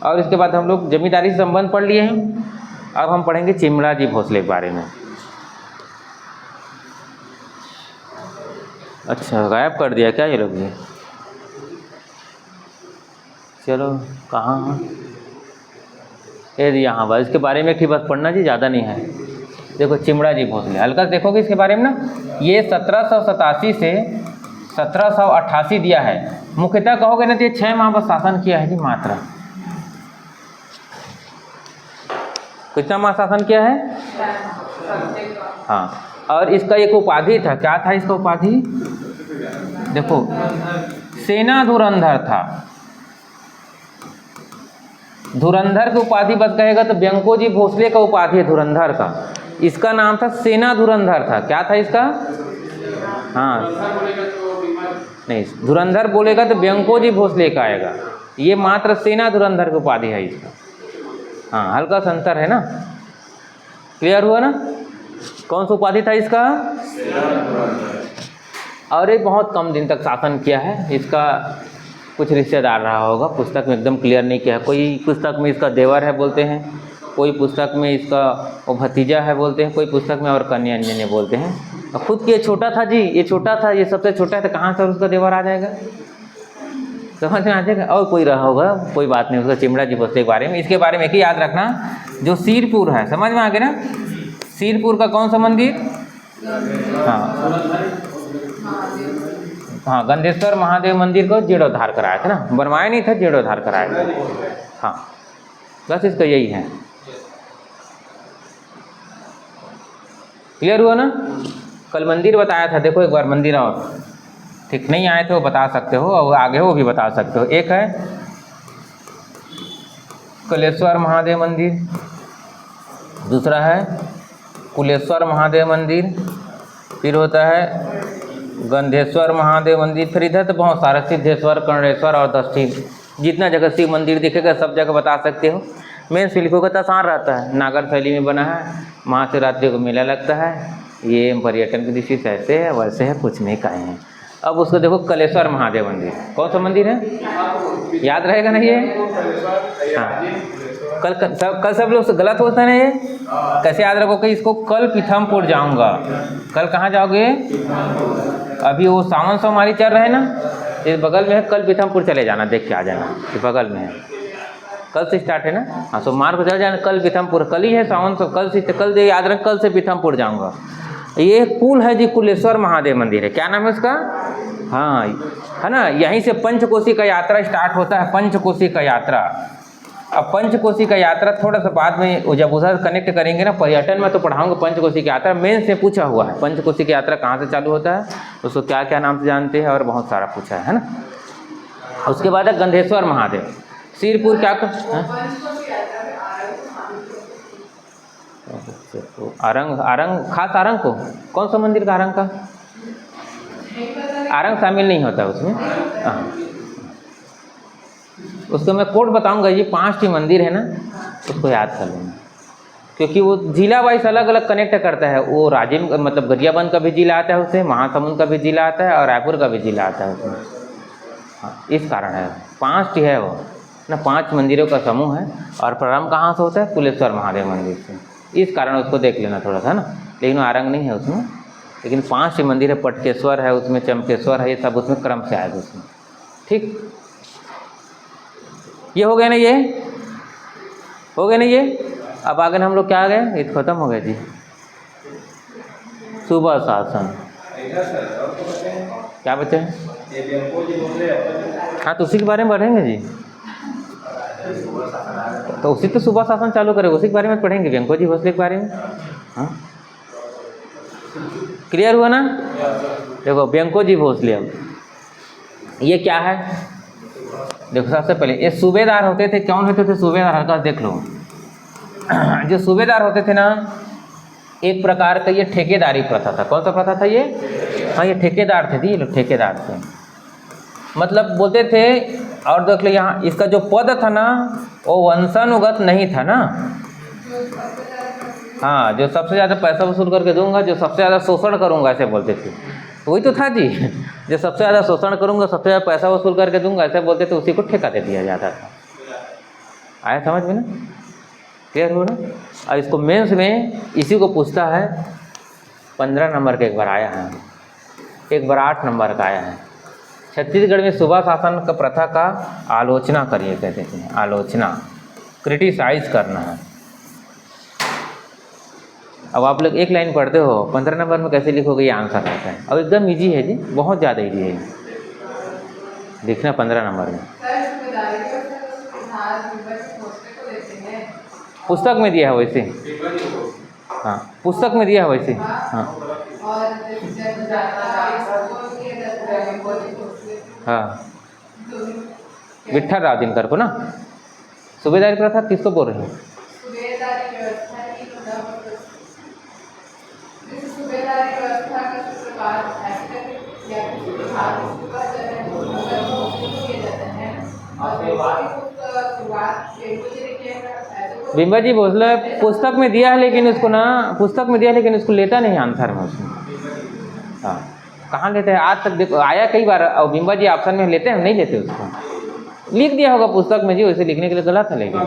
और इसके बाद हम लोग जमींदारी से संबंध पढ़ लिए हैं। अब हम पढ़ेंगे चिमड़ा जी भोसले के बारे में। अच्छा, गायब कर दिया क्या ये लोग? ये चलो कहाँ ये यहाँ बस इसके बारे में कि बस पढ़ना जी, ज़्यादा नहीं है। देखो चिमड़ा जी भोसले हल्का देखोगे इसके बारे में ना, ये 1787 से 1788 दिया है। मुख्यतः कहोगे ना तो ये 6 माह बस शासन किया है जी मात्र। कितना माह शासन किया है? हाँ। और इसका एक उपाधि था, क्या था इसका उपाधि? देखो सेना धुरंधर था। धुरंधर की उपाधि बस कहेगा तो व्यंको जी भोसले का उपाधि है धुरंधर का। इसका नाम था सेना धुरंधर था। क्या था इसका? हाँ नहीं, धुरंधर बोलेगा तो व्यंको जी भोसले का आएगा। ये मात्र सेना धुरंधर की उपाधि है इसका। हाँ, हल्का सा अंतर है ना। क्लियर हुआ ना? कौन सा उपाधि था इसका? और ये बहुत कम दिन तक शासन किया है। इसका कुछ रिश्तेदार रहा होगा, पुस्तक में एकदम क्लियर नहीं किया है। कोई पुस्तक में इसका देवर है बोलते हैं, कोई पुस्तक में इसका वो भतीजा है बोलते हैं, कोई पुस्तक में और कन्या अन्य बोलते हैं। खुद ये छोटा था जी, ये छोटा था, ये सबसे छोटा है, तो कहाँ से उसका देवर आ जाएगा? समझ में आ जाएगा। और कोई रहा होगा, कोई बात नहीं, उसका चिमड़ा जी भोसले के बारे में। इसके बारे में एक ही याद रखना, जो सीरपुर है, समझ में आ गया ना? सीरपुर का कौन सा मंदिर? हाँ, गंधेश्वर महादेव मंदिर को जीर्णोद्धार कराया था ना, बनवाया नहीं था, जीर्णोद्धार कराया था। हाँ, बस इसका यही है। क्लियर हुआ ना? कल मंदिर बताया था, देखो एक बार मंदिर और ठीक नहीं आए थे वो बता सकते हो, और आगे वो भी बता सकते हो। एक है कलेश्वर महादेव मंदिर, दूसरा है कुलेश्वर महादेव मंदिर, फिर होता है गंधेश्वर महादेव मंदिर। फिर इधर तो बहुत सारे सिद्धेश्वर, कर्णेश्वर और 10 जितना जगह शिव मंदिर दिखेगा सब जगह बता सकते हो। मेन से लिखोगे तो आसान रहता है। नागर शैली में बना है, महाशिवरात्रि को मेला लगता है। ये पर्यटन की दृष्टि से ऐसे है वैसे है, कुछ नहीं कहे हैं। अब उसको देखो कलेश्वर महादेव मंदिर, कौन सा मंदिर है? याद रहेगा ना ये? हाँ, कल सब लोग गलत होता है ना ये। कैसे याद रखोगे इसको? कल पीथमपुर जाऊंगा। कल कहाँ जाओगे? अभी वो सावन सोमवारी चल रहे हैं ना, इस बगल में है, कल पीथमपुर चले जाना, देख के आ जाना, ये बगल में है। कल से स्टार्ट है ना। हाँ, सोमवार को चले जाना, कल पीथमपुर, कल ही है सावन, तो कल से, कल दे याद रख, कल से पीथमपुर जाऊँगा। ये कुल है जी, कुलेश्वर महादेव मंदिर है। क्या नाम है उसका? हाँ, है ना। यहीं से पंचकोशी का यात्रा स्टार्ट होता है, पंचकोशी का यात्रा। अब पंचकोशी का यात्रा थोड़ा सा बाद में जब उधर कनेक्ट करेंगे ना, पर्यटन में तो पढ़ाऊंगा पंचकोशी की यात्रा। मेन से पूछा हुआ है पंचकोशी की यात्रा कहाँ से चालू होता है, उसको क्या क्या नाम से जानते हैं, और बहुत सारा पूछा है ना। उसके बाद है गंधेश्वर महादेव, सीरपुर। क्या आरंग, आरंग खास आरंग को कौन सा मंदिर का आरंग का? आरंग शामिल नहीं होता उसमें। हाँ, उसको मैं कोड बताऊंगा, ये 5 टी मंदिर है ना, उसको याद कर लेना, क्योंकि वो जिला वाइज अलग अलग कनेक्ट करता है। वो राजिम मतलब गरियाबंद का भी जिला आता है उससे, महासमुंद का भी जिला आता है और रायपुर का भी जिला आता है उसमें। हाँ, इस कारण है 5 टी है वो ना, 5 मंदिरों का समूह है। और प्रारंभ कहाँ से होता है? कुलेश्वर महादेव मंदिर से। इस कारण उसको देख लेना थोड़ा सा ना, लेकिन आरंग नहीं है उसमें, लेकिन 5 टी मंदिर है। पटकेश्वर है उसमें, चमकेश्वर है, ये सब उसमें क्रम से आएगा उसमें। ठीक, ये हो गया ना, ये हो गया ना ये। अब आगे हम लोग क्या आ गए? ये खत्म हो गया जी, सुबह शासन। क्या बचे? हाँ, तो उसी के बारे में पढ़ेंगे जी। तो उसी तो सुबह शासन चालू करेंगे, उसी के बारे में पढ़ेंगे, व्यंको जी भोसले के बारे में। हाँ, क्लियर हुआ ना? देखो व्यंको जी भोसले, अब ये क्या है? देखो सबसे पहले ये सूबेदार होते थे। कौन होते थे सूबेदार? हल्का देख लो। जो सूबेदार होते थे ना, एक प्रकार का ये ठेकेदारी प्रथा था। कौन सा प्रथा था ये? हाँ, ये ठेकेदार थे जी, ये लोग ठेकेदार थे। मतलब बोलते थे, और देख लो यहाँ इसका जो पद था ना, वो वंशानुगत नहीं था ना। हाँ, जो सबसे ज़्यादा पैसा वसूल करके दूंगा, जो सबसे ज़्यादा शोषण करूंगा, ऐसे बोलते थे। वही तो था जी, जो सबसे ज़्यादा शोषण करूंगा, सबसे ज़्यादा पैसा वसूल करके दूंगा, ऐसे बोलते थे, उसी को ठेका दे दिया जाता था। आया समझ में ना? क्लियर हो ना? और इसको मेंस में इसी को पूछता है। 15 नंबर का एक बार आया है, एक बार 8 नंबर का आया है। छत्तीसगढ़ में सुबह शासन का प्रथा का आलोचना करिए, कहते थे। आलोचना, क्रिटिसाइज करना है। अब आप लोग एक लाइन पढ़ते हो, 15 नंबर में कैसे लिखोगे? ये आंसर रहता है। अब एकदम इजी है जी, बहुत ज़्यादा इजी है लिखना 15 नंबर में। पुस्तक में दिया है वैसे। हाँ, पुस्तक में दिया है वैसे। हाँ हाँ, विठल राव दिनकर को ना। सूबेदारी प्रथा किसको बोल रहे हैं? बिंबा जी भोसले पुस्तक में दिया है, लेकिन उसको ना, पुस्तक में दिया है लेकिन उसको लेता नहीं आंसर में उसमें। हाँ, कहाँ लेते हैं? आज तक देखो आया कई बार, और बिंबा जी ऑप्शन में लेते हैं, नहीं लेते उसको। लिख दिया होगा पुस्तक में जी, वैसे लिखने के लिए गलत है, लेकिन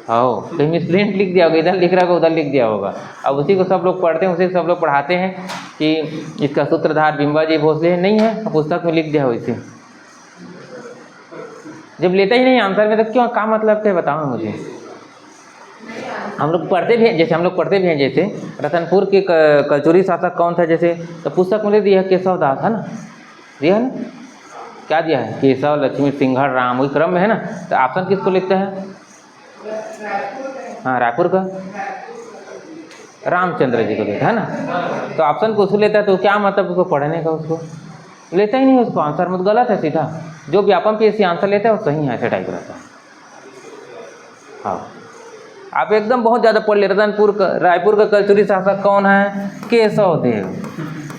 हाँ कहीं मिसप्रिंट लिख दिया होगा, इधर लिख रहा होगा, उधर लिख दिया होगा। अब उसी को सब लोग पढ़ते हैं, उसी को सब लोग पढ़ाते हैं कि इसका सूत्रधार बिंबा जी भोसले नहीं है, पुस्तक में लिख दिया हो वैसे। जब लेता ही नहीं आंसर में, तो क्यों, क्या मतलब क्या, बताओ मुझे। हम लोग पढ़ते भी हैं, जैसे हम लोग पढ़ते भी हैं, जैसे रतनपुर के कलचुरी शासक कौन था, जैसे तो पुस्तक में ले दिया केशव दास है ना, दिया है ना, क्या दिया है? केशव, लक्ष्मी, सिंघड़, राम, वही क्रम में है ना। तो ऑप्शन किसको लिखता है? हाँ, रायपुर का रामचंद्र जी को लेता है ना। तो ऑप्शन को उसको लेता है, तो क्या मतलब उसको पढ़ने का? उसको लेता ही नहीं उसको आंसर में, तो गलत है सीधा। जो व्यापम पीएससी आंसर लेता है वो सही है, ऐसे टाइप रहता है। हाँ, आप एकदम बहुत ज़्यादा पढ़ ले। रतनपुर का, रायपुर का कलचुरी शासक कौन है? केशव देव।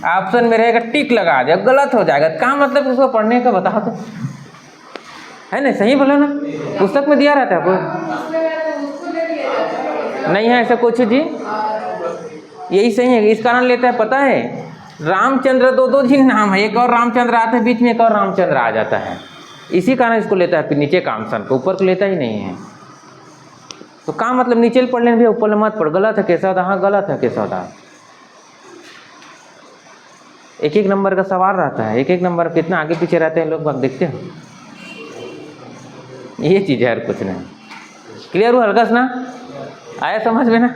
ऑप्शन में रहेगा टिक लगा दिया, गलत हो जाएगा। क्या मतलब उसको पढ़ने का, बताओ तो, है ना? सही बोलो ना, पुस्तक में दिया रहता है आपको, नहीं है ऐसा कुछ जी, यही सही है। इस कारण लेता है, पता है, रामचंद्र दो जी नाम है, एक और रामचंद्र आता है बीच में, एक और रामचंद्र आ जाता है, इसी कारण इसको लेता है। फिर नीचे का आंसर को, ऊपर को लेता ही नहीं है। तो क्या मतलब, नीचे पढ़ लेने भी, ऊपर मत पढ़। गलत है केशव दास, हाँ गलत है केशव दास। एक एक नंबर का सवाल रहता है, एक एक नंबर कितना आगे पीछे रहते हैं लोग, बात देखते हैं। ये चीज़ है, और कुछ नहीं। क्लियर हुआ हल्का से ना? आया समझ में ना?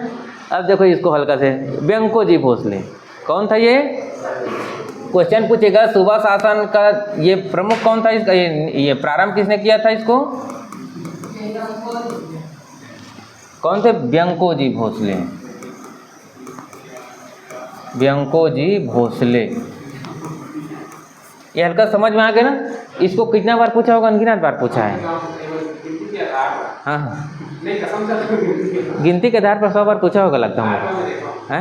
अब देखो इसको हल्का से, व्यंको जी भोसले कौन था? ये क्वेश्चन पूछेगा सुबह शासन का ये प्रमुख कौन था, इसका ये प्रारंभ किसने किया था इसको? कौन थे? व्यंको जी भोसले। व्यंको जी भोसले, ये हल्का समझ में आ गया ना? इसको कितना बार पूछा होगा? अनगिनत बार पूछा है। हाँ, गिनती के आधार पर 100 बार पूछा होगा लगता है।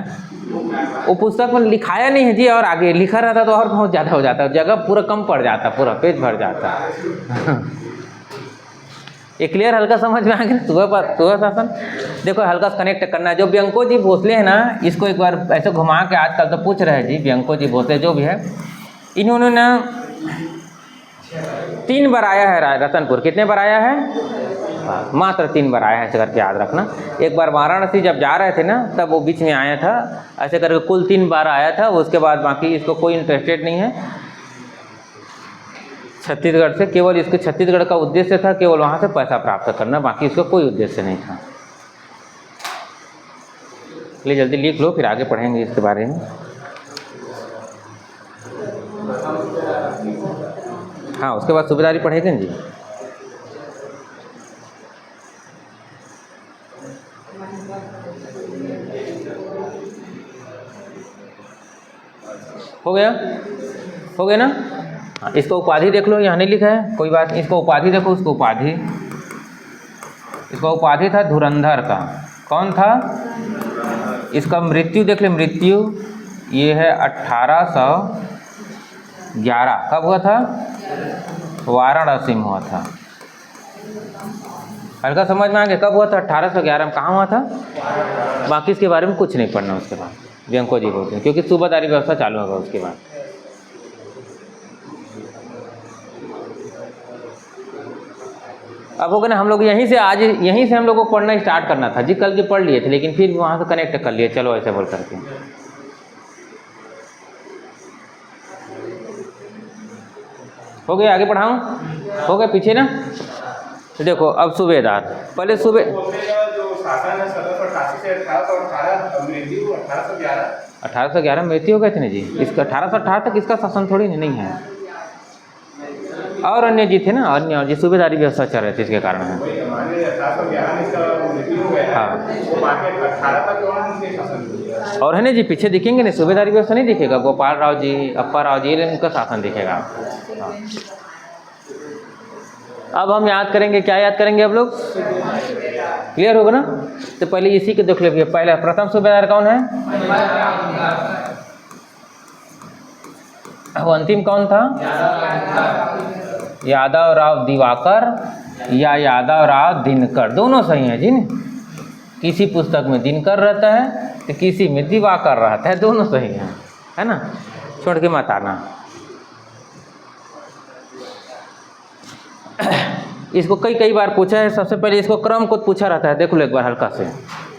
वो पुस्तक में लिखाया नहीं है जी, और आगे लिखा रहता तो और बहुत ज़्यादा हो जाता, जगह पूरा कम पड़ जाता, पूरा पेज भर जाता। ये क्लियर हल्का समझ में आ गया। सुबह शासन देखो हल्का कनेक्ट करना है। जो व्यंको जी भोसले है ना, इसको एक बार ऐसे घुमा के आजकल तो पूछ रहे हैं जी, व्यंको जी भोसले जो भी है, इन्होंने ना 3 बार आया है रतनपुर। कितने बार आया है? मात्र 3 बार आया है, ऐसे करके याद रखना। एक बार वाराणसी जब जा रहे थे ना, तब वो बीच में आया था, ऐसे करके कुल 3 बार आया था। उसके बाद बाकी इसको कोई इंटरेस्टेड नहीं है छत्तीसगढ़ से। केवल इसके छत्तीसगढ़ का उद्देश्य था केवल वहाँ से पैसा प्राप्त करना, बाकी इसका कोई उद्देश्य नहीं था। इसलिए जल्दी लिख लो, फिर आगे पढ़ेंगे इसके बारे में। हाँ, उसके बाद सूबेदारी पढ़ेंगे जी। हो गया ना। हाँ, इसको उपाधि देख लो, यहाँ नहीं लिखा है, कोई बात नहीं। इसको उपाधि देखो, उसको उपाधि, इसका उपाधि था धुरंधर का। कौन था? इसका मृत्यु देख ले, मृत्यु ये है 1811। कब हुआ था? वाराणसी में हुआ था। हल्का समझ में आ गया कब हुआ था? 1811 में। कहाँ हुआ था? बाकी इसके बारे में कुछ नहीं पढ़ना उसके बाद, व्यंको जी बोलते हैं, क्योंकि सूबादारी व्यवस्था चालू होगा उसके बाद। अब हो गया ना, हम लोग यहीं से हम लोग को पढ़ना स्टार्ट करना था जी। कल के पढ़ लिए थे, लेकिन फिर वहाँ से कनेक्ट कर लिए, चलो ऐसे बोल करके। हो गया, आगे पढ़ाऊँ? हो गया पीछे ना। तो देखो अब सूबेदार, पहले
जो शासन है 1788 से 1818 मृत्यु 1811।
1811 मृत्यु हो गए थे ना जी। इसका 1818 तक इसका शासन थोड़ी नहीं है, और अन्य जी थे ना, अन्य जी सूबेदारी व्यवस्था चल रही थी, इसके कारण है। हाँ, और है ना जी, पीछे दिखेंगे ना, सूबेदारी व्यवस्था नहीं दिखेगा, गोपाल राव जी, अप्पा राव जी, इनका शासन दिखेगा। हाँ। अब हम याद करेंगे, क्या याद करेंगे अब लोग? क्लियर होगा ना। तो पहले इसी के देख लीजिए। पहला प्रथम सूबेदार कौन है? वो अंतिम कौन था? यादव राव दिवाकर या यादव राव दिनकर, दोनों सही हैं जी। किसी पुस्तक में दिनकर रहता है तो किसी में दिवाकर रहता है, दोनों सही हैं, है ना, छोड़ के मत आना। इसको कई बार पूछा है। सबसे पहले इसको क्रम को पूछा रहता है, देख लो एक बार हल्का से।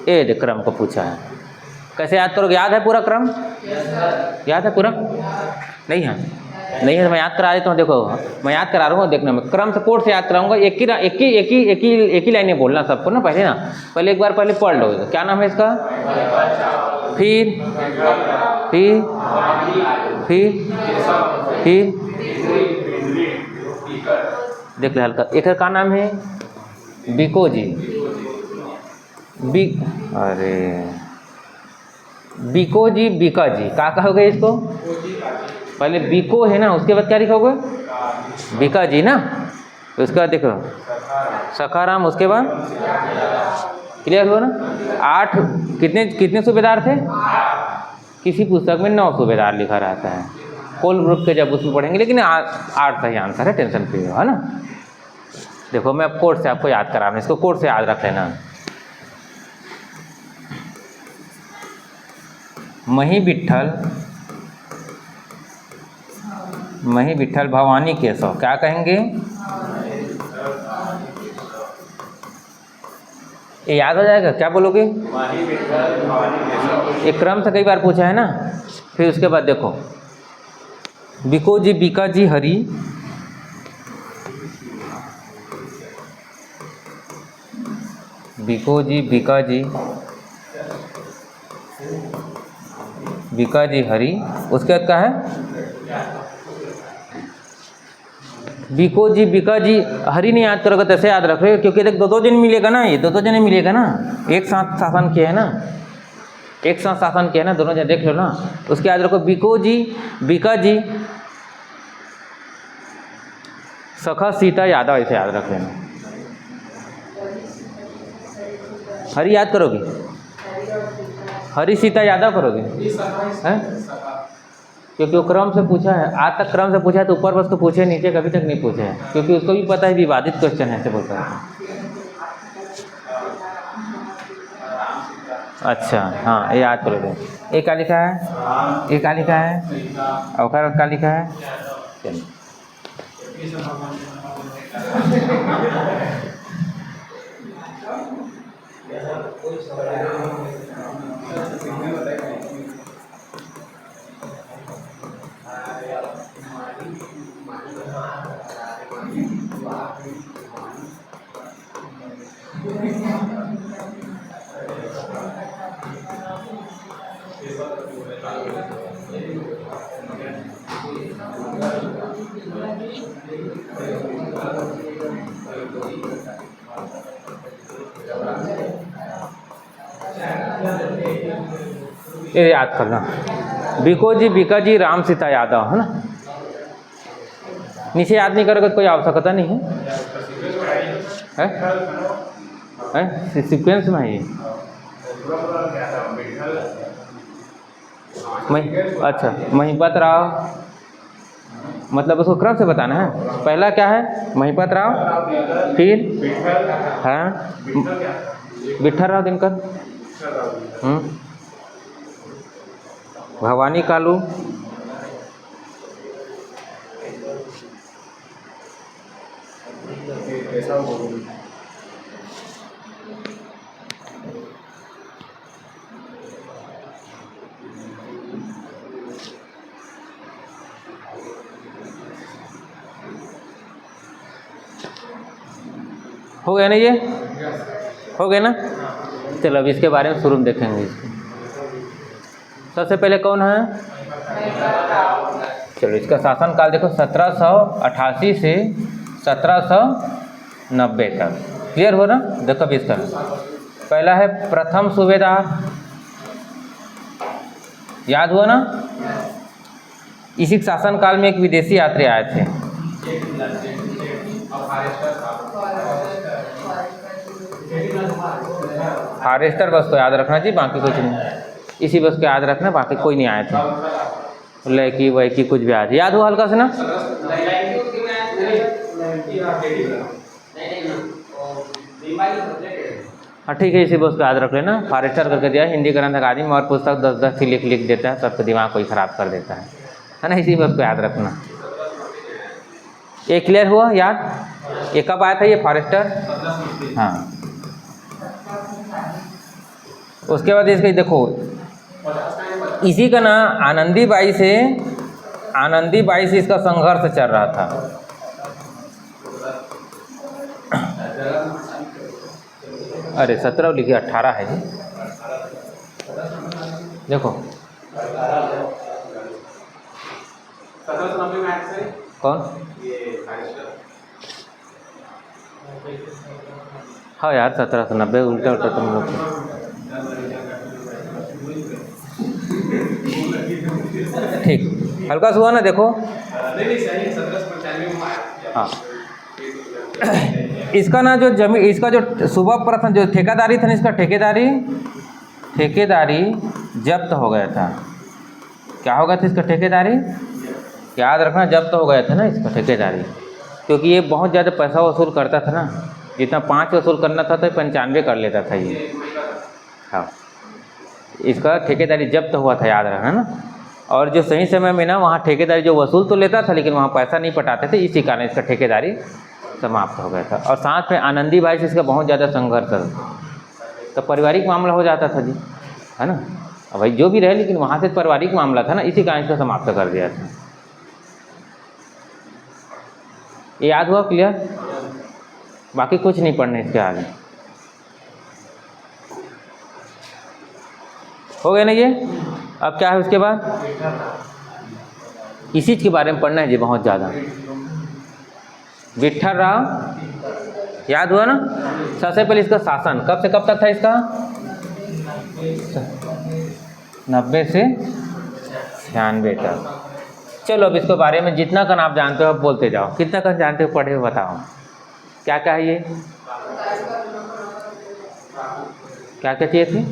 ए देख, क्रम को पूछा है, कैसे याद करोगे? याद है पूरा क्रम? याद है पूरा? नहीं है, नहीं है तो मैं याद करा देता हूँ। देखो मैं याद करा रहा हूँ, देखना मैं क्रम से कोड से याद कराऊंगा। एक ही लाइनें बोलना सबको ना, पहले ना, पहले एक बार पहले पढ़ लो। क्या नाम है इसका? फिर देख ले हल्का। एक का नाम है बिको जी, अरे बिको जी, बिका जी, क्या कहोगे इसको? पहले बिको है ना, उसके बाद क्या लिखोगे? बिका जी ना। तो उसके बाद देखो सखाराम, उसके बाद क्लियर हुआ ना। 8 कितने सूबेदार थे? किसी पुस्तक में 9 सूबेदार लिखा रहता है, कोल ग्रुप के जब उसमें पढ़ेंगे, लेकिन 8 सही आंसर है, टेंशन फ्री हो, है ना। देखो मैं कोड से आपको याद करा रहा हूं, इसको कोड से याद रख लेना। मही विठल भवानी केशव, क्या कहेंगे? ये याद हो जाएगा, क्या बोलोगे? एक क्रम से कई बार पूछा है ना। फिर उसके बाद देखो बिको जी, बिका जी, हरी, बिको जी, बिका जी, बिका जी, हरी। उसके बाद क्या है? बिको जी, बिका जी, हरी नहीं याद करोगे तो ऐसे याद रख रहे हो, क्योंकि देख दो दिन मिलेगा ना, ये दो जने मिलेगा ना, एक साथ शासन किया है ना, एक साथ शासन किया है ना, दोनों जने देख लो ना। उसके याद रखो बिको जी, बिका जी, सखा सीता यादव, ऐसे याद रख लेना। हरी याद करोगे? हरी सीता यादव करोगे हैं? क्योंकि वो क्रम से पूछा है, आज तक क्रम से पूछा है, तो ऊपर बस को पूछे, नीचे कभी तक नहीं पूछे हैं, क्योंकि उसको भी पता है विवादित क्वेश्चन है, ऐसे बोलता है। अच्छा हाँ, ये याद कर लो। ये क्या लिखा है, ये क्या लिखा है, और क्या लिखा है। चलिए ये याद करना, बीका जी राम सीता यादव, है ना। नीचे याद नहीं करोगे तो कोई आवश्यकता नहीं है, है? सीक्वेंस में है ये। अच्छा, महिपत राव, मतलब उसको क्रम से बताना है। पहला क्या है, महिपत राव, फिर हाँ विठल राव दिनकर, भवानी कालू, हो गया ना, ये हो गया ना। चलो अब इसके बारे में शुरू में देखेंगे। सबसे पहले कौन है, चलो इसका शासनकाल देखो 1788 से 1790 तक। क्लियर हो ना। देखो अब इसका पहला है प्रथम सूबेदार, याद हुआ ना। इसी शासनकाल में एक विदेशी यात्री आए थे, फॉरेस्टर बस को याद रखना जी, बाकी कुछ नहीं। इसी बस को याद रखना, बाकी कोई नहीं आए थे। लड़की वैकी कुछ भी आए थे, याद हुआ हल्का से ना। हाँ ठीक है, इसी बस को याद रख लेना। फॉरेस्टर करके दिया, हिंदी ग्रंथ अकादमी और पुस्तक 10-10 की लिख देता है, सबका दिमाग कोई ख़राब कर देता है ना। इसी बस को याद रखना। ये क्लियर हुआ याद। ये कब आया था ये फॉरेस्टर, हाँ। उसके बाद इसके देखो, इसी का ना आनंदी बाई से इसका संघर्ष चल रहा था। अरे 17 लिखिए, 18 है जी। देखो
1790 में आया था
कौन, हाँ यार 1790, उल्टा उल्टा तुम लोग। ठीक, हल्का सा हुआ ना। देखो
नहीं सही, 1795 में आया।
हाँ, इसका ना जो जमीन, इसका जो सुबह प्रथम जो ठेकेदारी था ना, इसका ठेकेदारी जब्त हो गया था। क्या हो गया था इसका ठेकेदारी, याद रखना, जब्त हो गया था ना इसका ठेकेदारी। क्योंकि ये बहुत ज़्यादा पैसा वसूल करता था ना, जितना 5 वसूल करना था तो 95 कर लेता था ये। हाँ, इसका ठेकेदारी जब्त हुआ था, याद रखना ना। और जो सही समय में ना वहाँ ठेकेदारी जो वसूल तो लेता था, लेकिन वहाँ पैसा नहीं पटाते थे, इसी कारण इसका ठेकेदारी समाप्त हो गया था। और साथ में आनंदी बाई से इसका बहुत ज़्यादा संघर्ष था, तो पारिवारिक मामला हो जाता था जी, है ना। अब भाई जो भी रहे, लेकिन वहाँ से पारिवारिक मामला था ना, इसी कारण इसका समाप्त कर दिया था। ये याद हुआ, क्लियर। बाकी कुछ नहीं पढ़ना इसके आगे, हो गया ना ये। अब क्या है उसके बाद, इसी के बारे में पढ़ना है जी बहुत ज़्यादा। विठल राव, याद हुआ ना। सबसे पहले इसका शासन कब से कब तक था इसका, 90 से 96 तक। चलो अब इसके बारे में जितना कन आप जानते हो आप बोलते जाओ, कितना कन जानते हो पढ़े हो बताओ। क्या क्या है ये, क्या क्या चाहिए थी।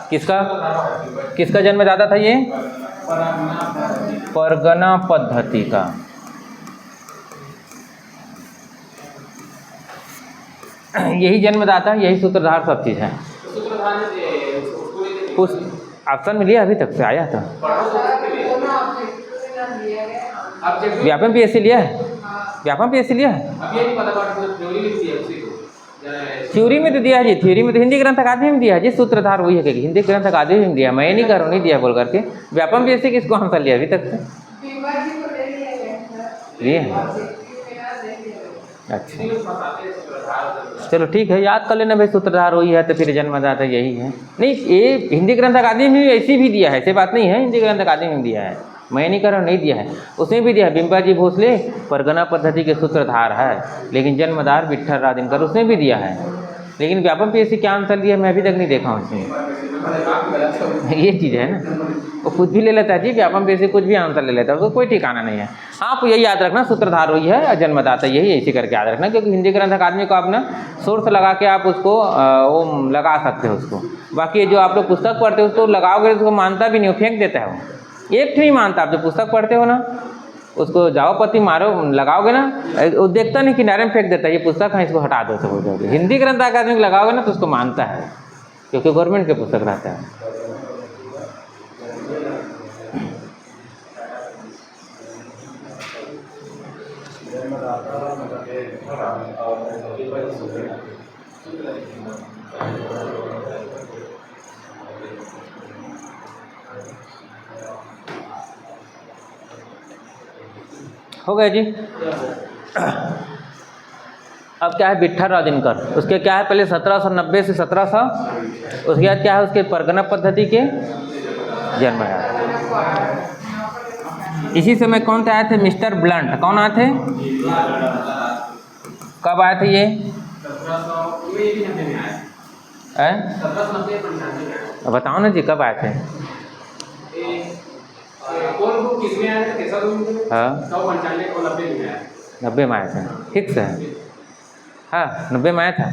किसका जन्म ज़्यादा था ये, परगना पद्धति का। यही जन्मदाता, यही सूत्रधार, सब चीज़ है।
सूत्रधार ने उसको नहीं
उस ऑप्शन में लिया, अभी तक से आया था। व्यापम PSC लिया है, व्यापम PSC लिया है।
अब ये नहीं पता बट थ्योरी में दिया उसी को,
थ्योरी में तो दिया है जी, थ्योरी में तो हिंदी ग्रंथ अकादमी में दिया है जी, सूत्रधार वही है कि हिंदी ग्रंथ अकादमी में दिया, मैं नहीं करूँ, नहीं दिया बोल करके। व्यापम PSC किसको आंसर लिया अभी तक से? लिए अच्छा, चलो ठीक है, याद कर लेना भाई, सूत्रधार वही है तो फिर जन्मदाता यही है। नहीं, ये हिंदी ग्रंथ अकादमी में ऐसी भी दिया है, ऐसी बात नहीं है, हिंदी ग्रंथ अकादमी में दिया है, मैं नहीं कर रहा, नहीं दिया है, उसमें भी दिया है। बिंबाजी भोसले परगना पद्धति के सूत्रधार है, लेकिन जन्मदार विट्ठल राधिनकर, उसमें भी दिया है। लेकिन व्यापम PSC क्या आंसर दिया मैं अभी तक नहीं देखा हूँ उसमें। ये चीज़ है ना, वो कुछ भी ले लेता है जी, व्यापम PSC कुछ भी आंसर ले लेता है, उसको कोई ठिकाना नहीं है। आप यही याद रखना, सूत्रधार वही है और जन्मदाता यही, ऐसी करके याद रखना, क्योंकि हिंदी ग्रंथ अकादमी को आप ना सोर्स लगा के आप उसको वो लगा सकते हो उसको। बाकी जो आप लोग पुस्तक पढ़ते हो उसको लगाओगे तो उसको मानता भी नहीं, वो फेंक देता है, वो एक नहीं मानता। आप जो पुस्तक पढ़ते हो ना, उसको जाओपति मारो लगाओगे ना, वो देखता नहीं, किनारे में फेंक देता है, ये पुस्तक है, इसको हटा दो, सब हो जाओगे। हिंदी ग्रंथ अकादमी लगाओगे ना तो उसको मानता है, क्योंकि गवर्नमेंट के पुस्तक रहता है। हो गया जी। अब क्या है, विट्ठल राधिनकर, उसके क्या है, पहले 1790 से 1700, उसके बाद क्या है, उसके परगना पद्धति के जन्म आया। इसी समय कौन थे आए थे, मिस्टर ब्लंट, कौन आए थे, कब आए थे ये? 1790 बताओ ना जी, कब आए थे? हाँ 90 में आया था, फिक्स है। हाँ 90 में आया था।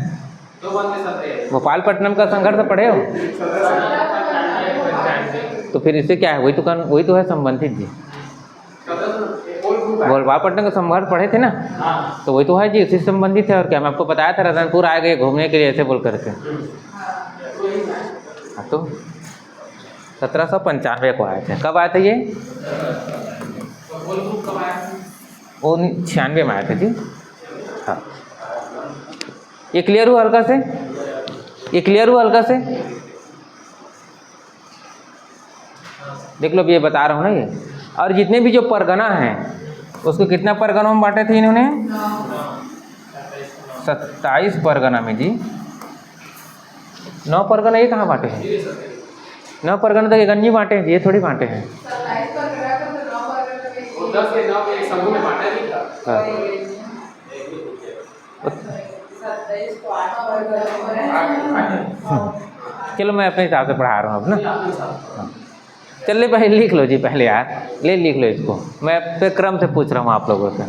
भोपालपट्टनम का संघर्ष पढ़े हो? तो फिर इससे क्या है, वही तो है संबंधित जी। भोपालपट्टनम का संघर्ष पढ़े थे ना, तो वही तो है जी, उसी से संबंधित है। और क्या, मैं आपको बताया था रतनपुर आए गए घूमने के लिए ऐसे बोल करके। हाँ तो 1795 को आए थे। कब आए थे ये? वो 96 में आए थे जी। हाँ, ये क्लियर हुआ हल्का से, ये क्लियर हुआ हल्का से, देख लो, ये बता रहा हूँ ना ये। और जितने भी जो परगना हैं उसको कितना परगनों में बांटे थे इन्होंने? 27 परगना में जी। 9 परगना ये कहाँ बांटे हैं? 9 परगना तक गंजी बांटे हैं, ये थोड़ी बांटे हैं। हाँ। चलो मैं अपने हिसाब से पढ़ा रहा हूँ अब ना। चलिए पहले लिख लो जी, पहले यार लिख लो इसको, मैं फिर क्रम से पूछ रहा हूँ आप लोगों से।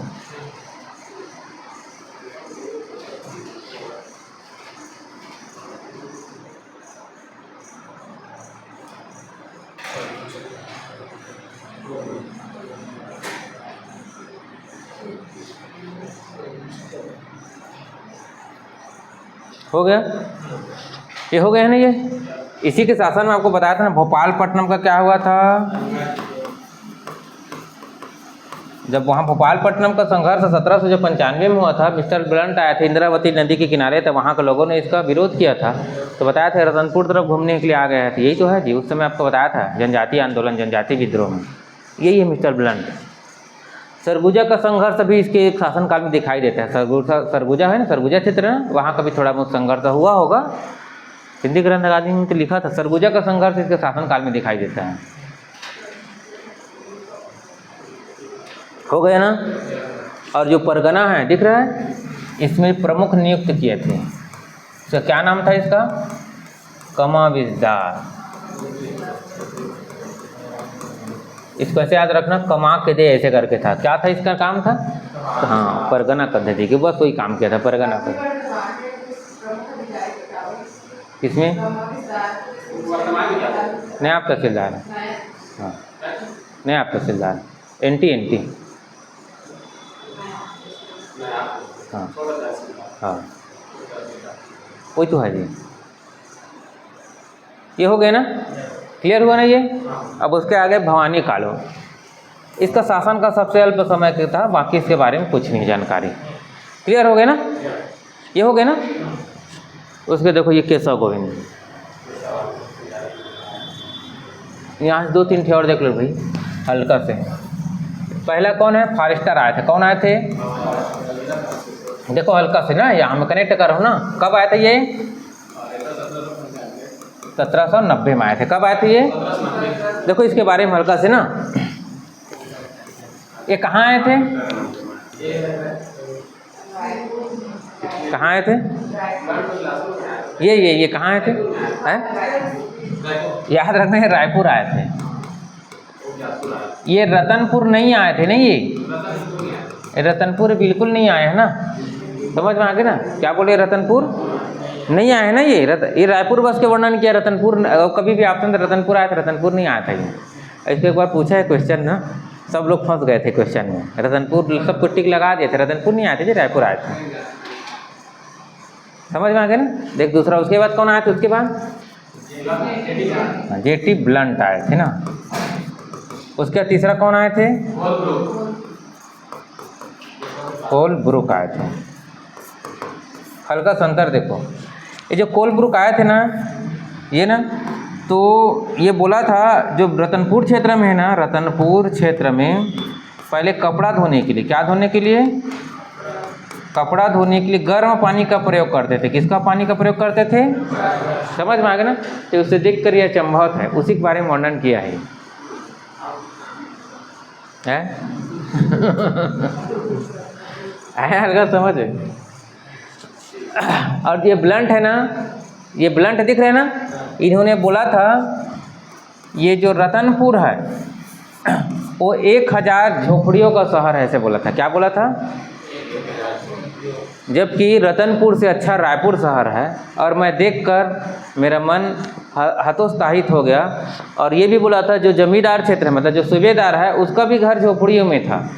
हो गया, ये हो गया है ना ये। इसी के शासन में आपको बताया था ना, भोपालपट्टनम का क्या हुआ था, जब वहाँ भोपालपट्टनम का संघर्ष 1795 में हुआ था। मिस्टर ब्लंट आए थे, इंद्रावती नदी के किनारे थे, वहाँ के लोगों ने इसका विरोध किया था। तो बताया था रतनपुर तरफ घूमने के लिए आ गए थे, यही तो है जी। उस समय आपको बताया था जनजातीय आंदोलन, जनजातीय विद्रोह में, यही है मिस्टर ब्लंट। सरगुजा का संघर्ष भी इसके एक शासनकाल में दिखाई देता है। सरगुजा है ना, सरगुजा क्षेत्र है, वहाँ का भी थोड़ा बहुत संघर्ष हुआ होगा। हिंदी ग्रंथ अकादमी में तो लिखा था, सरगुजा का संघर्ष इसके शासनकाल में दिखाई देता है। हो गया ना। और जो परगना है दिख रहा है, इसमें प्रमुख नियुक्त किए थे, तो क्या नाम था इसका? कमाविजदार। इसको ऐसे याद रखना, कमा के दे ऐसे करके था। क्या था इसका काम था? हाँ, परगना पद्धति की, बस वही काम किया था, परगना पद्धति। किसमें? नायब तहसीलदार। हाँ, नायब तहसीलदार, एनटी। हाँ हाँ वही तो है जी, ये हो गया ना, क्लियर हुआ ना ये। अब उसके आगे भवानी कालो, इसका शासन का सबसे अल्प समय का था, बाकी इसके बारे में कुछ नहीं जानकारी। क्लियर हो गया ना, ये हो गया ना। उसके देखो ये केशव गोविंद, यहाँ से 2-3 ठे और देख लो भाई हल्का से। पहला कौन है, फॉरेस्टर आए थे, कौन आए थे, देखो हल्का से ना, यहाँ में कनेक्ट करो ना, कब आए थे ये, 1790 में आए थे। कब आए थे ये, देखो इसके बारे में हल्का से ना, ये कहाँ आए थे, कहाँ आए थे, ये कहाँ आए थे, हैं? याद रखना है, रायपुर आए थे। ये रतनपुर नहीं आए थे, नहीं ये रतनपुर बिल्कुल नहीं आए हैं ना, समझ में आ गया ना, क्या बोले, रतनपुर नहीं आए हैं ना, ये रायपुर बस के वर्णन किया, रतनपुर कभी भी ऑप्शन रतनपुर आया था, रतनपुर नहीं आया था ये। इसको एक बार पूछा है क्वेश्चन ना, सब लोग फंस गए थे क्वेश्चन में, रतनपुर सबको टिक लगा दिए थे, रतनपुर नहीं आए थे जी, रायपुर आए थे, समझ में आ गया ना। देख दूसरा, उसके बाद कौन आए थे, उसके बाद जेटी ब्लंट आए थे ना। उसके तीसरा कौन आए थे, कोलब्रुक आए थे। हल्का संतर देखो, ये जो कोलब्रुक आए थे ना, ये ना, तो ये बोला था जो रतनपुर क्षेत्र में है ना, रतनपुर क्षेत्र में पहले कपड़ा धोने के लिए, क्या धोने के लिए, कपड़ा धोने के लिए गर्म पानी का प्रयोग करते थे। किसका पानी का प्रयोग करते थे, समझ में आ गया ना। तो उससे देख कर यह अचंभव है, उसी के बारे में वर्णन किया है, हल्का समझ है। और ये ब्लंट है ना, ये ब्लंट दिख रहे हैं ना, इन्होंने बोला था ये जो रतनपुर है वो 1000 झोपड़ियों का शहर है, ऐसे बोला था। क्या बोला था, जबकि रतनपुर से अच्छा रायपुर शहर है। और मैं देखकर मेरा मन हतोत्साहित हो गया। और ये भी बोला था जो जमींदार क्षेत्र है, मतलब जो सूबेदार है, उसका भी घर झोपड़ियों में था।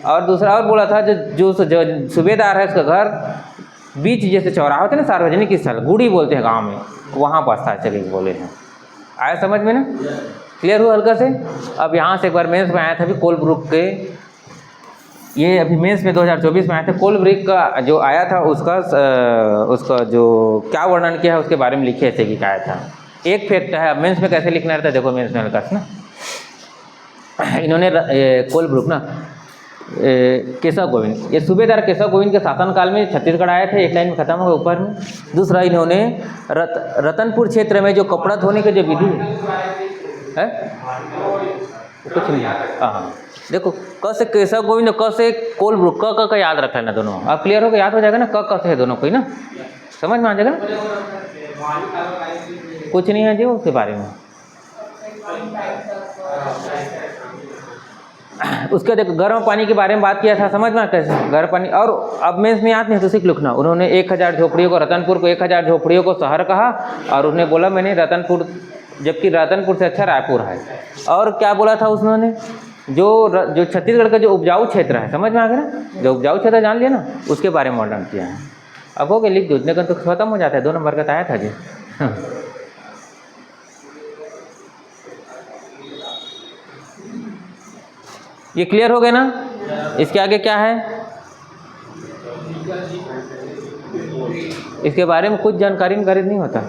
और दूसरा और बोला था जो सूबेदार है उसका घर बीच जैसे चौराहा होते हैं ना, सार्वजनिक स्थल, गुड़ी बोलते हैं गांव में, वहाँ पास था। चलिए बोले हैं, आया समझ में ना, क्लियर हुआ हल्का से। अब यहाँ से एक बार मेंस में आया था अभी कोलब्रुक के, ये अभी मेंस में 2024 में आया था। कोलब्रुक का जो आया था उसका जो क्या वर्णन किया है उसके बारे में लिखे ऐसे कि क्या आया था। एक फैक्ट है, अब मेंस में कैसे लिखना रहता है, देखो मेंस में हल्का से ना, इन्होंने कोलब्रुक ना केशव गोविंद, ये सूबेदार केशव गोविंद के शासनकाल में छत्तीसगढ़ आए थे। एक लाइन में खत्म होगा ऊपर में। दूसरा, इन्होंने रतनपुर क्षेत्र में जो कपड़ा धोने की जो विधि है कुछ नहीं, हाँ देखो, क से केशव गोविंद, क से कोलब्रुक, क का याद रख लेना दोनों। अब क्लियर हो गया, याद हो जाएगा ना, क से है दोनों कोई ना, समझ में आ जाएगा ना। कुछ नहीं है जी उसके बारे में। उसके देखो गर्म पानी के बारे में बात किया था, समझ में कैसे गर्म पानी। और अब मेंस में याद नहीं तो सीख लिखना। उन्होंने 1000 झोपड़ियों को, रतनपुर को 1000 झोपड़ियों को शहर कहा। और उन्होंने बोला मैंने रतनपुर, जबकि रतनपुर से अच्छा रायपुर है। और क्या बोला था उन्होंने, जो छत्तीसगढ़ का जो उपजाऊ क्षेत्र है, समझ में आ गया ना, जो उपजाऊ क्षेत्र जान लिया ना, उसके बारे में वर्णन किया है। अब हो गया, लिख दो, इतने का तो खत्म हो जाता है। 2 नंबर का तो आया था जी। ये क्लियर हो गया ना। इसके आगे क्या है, इसके बारे में कुछ जानकारी नहीं होता,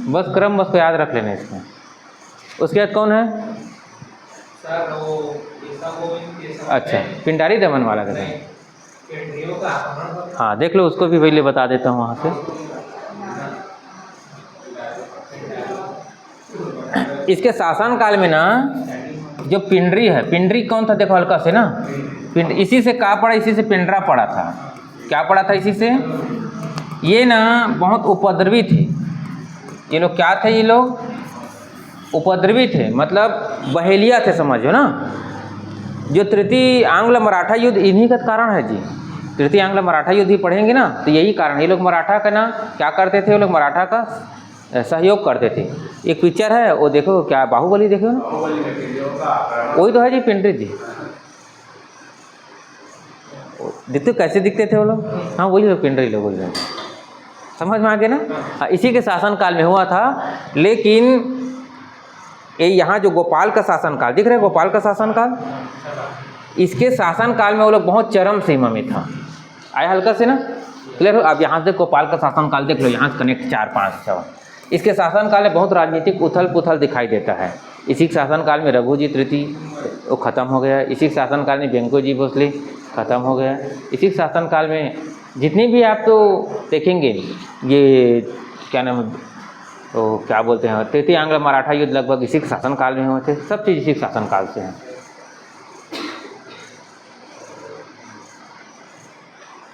बस क्रम बस को याद रख लेना इसमें। उसके बाद कौन है, अच्छा पिंडारी दमन वाला का, हाँ देख लो, उसको भी पहले बता देता हूँ वहाँ से। इसके शासन काल में ना जो पिंडरी है, पिंडरी कौन था देखो हल्का से ना, इसी से क्या पड़ा, इसी से पिंडरा पड़ा था। क्या पड़ा था इसी से, ये ना बहुत उपद्रवी थे ये लोग। क्या थे ये लोग, उपद्रवी थे, मतलब बहेलिया थे, समझो ना। जो तृतीय आंग्ल मराठा युद्ध इन्हीं का कारण है जी। तृतीय आंग्ल मराठा युद्ध ही पढ़ेंगे ना, तो यही कारण। ये लोग मराठा का ना क्या करते थे, वो लोग मराठा का सहयोग करते थे। एक पिक्चर है वो देखो, क्या बाहुबली देखो ना, वही तो है जी पिंडरी जी। दिखते कैसे दिखते थे वो लोग? हाँ वही लोग, पिंडरी लोग बोल रहे हैं। समझ में आ गया ना? हाँ, इसी के शासनकाल में हुआ था। लेकिन ये यहाँ जो गोपाल का शासनकाल दिख रहा है, गोपाल का शासनकाल, इसके शासनकाल में वो लोग बहुत चरम सीमा में था। आया हल्का से ना, क्लियर हो? अब यहाँ से गोपाल का शासनकाल देख लो, यहाँ से कनेक्ट 4-5 इसके शासनकाल में बहुत राजनीतिक उथल पुथल दिखाई देता है। इसी के शासनकाल में रघुजी तृतीय वो ख़त्म हो गया। इसी के शासनकाल में बेंकोजी भोसले ख़त्म हो गया। इसी के शासनकाल में जितनी भी आप तो देखेंगे, ये क्या नाम, तो क्या बोलते हैं, तृतीय आंग्ल मराठा युद्ध लगभग इसी के शासनकाल में हुए थे। सब चीज़ इसी के शासनकाल से हैं।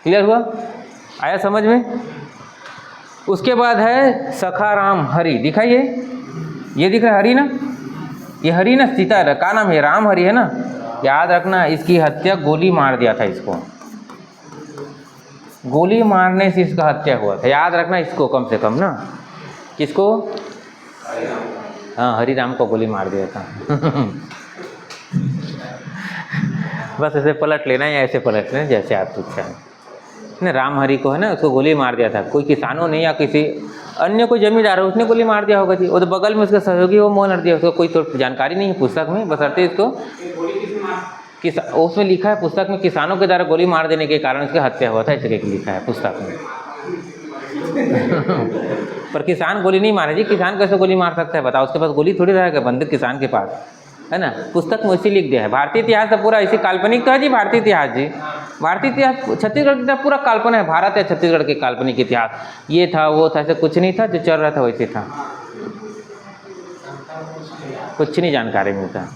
क्लियर हुआ? आया समझ में? उसके बाद है सखाराम हरि, दिखाइए, ये दिख रहा है हरि ना, ये हरि ना, सीता का नाम है, राम हरि है ना। याद रखना, इसकी हत्या गोली मार दिया था इसको, गोली मारने से इसका हत्या हुआ था। याद रखना इसको कम से कम ना, किसको? हाँ, हरि राम को गोली मार दिया था। बस ऐसे पलट लेना या ऐसे पलट लेना जैसे आप पूछा है ना। राम हरि को है ना, उसको गोली मार दिया था। कोई किसानों ने या किसी अन्य कोई जमींदार है उसने गोली मार दिया होगा जी। वो तो बगल में उसका सहयोगी वो मोह नर दिया, उसको कोई तो जानकारी नहीं है पुस्तक में, बशर्ते इसको उसमें लिखा है पुस्तक में, किसानों के द्वारा गोली मार देने के कारण इसकी हत्या हुआ था, ऐसे लिखा है पुस्तक में। पर किसान गोली नहीं मारे जी, किसान कैसे गोली मार सकता है बताओ? उसके पास गोली थोड़ी रहेगा, बंदूक किसान के पास है ना। पुस्तक में इसी लिख दिया है। भारतीय इतिहास तो पूरा इसी काल्पनिक तो है जी, भारतीय इतिहास जी। भारतीय इतिहास छत्तीसगढ़ का पूरा काल्पनिक है। भारत या छत्तीसगढ़ के काल्पनिक इतिहास, ये था वो था, ऐसे कुछ नहीं था, जो चल रहा था वैसे था, कुछ नहीं जानकारी मिलता।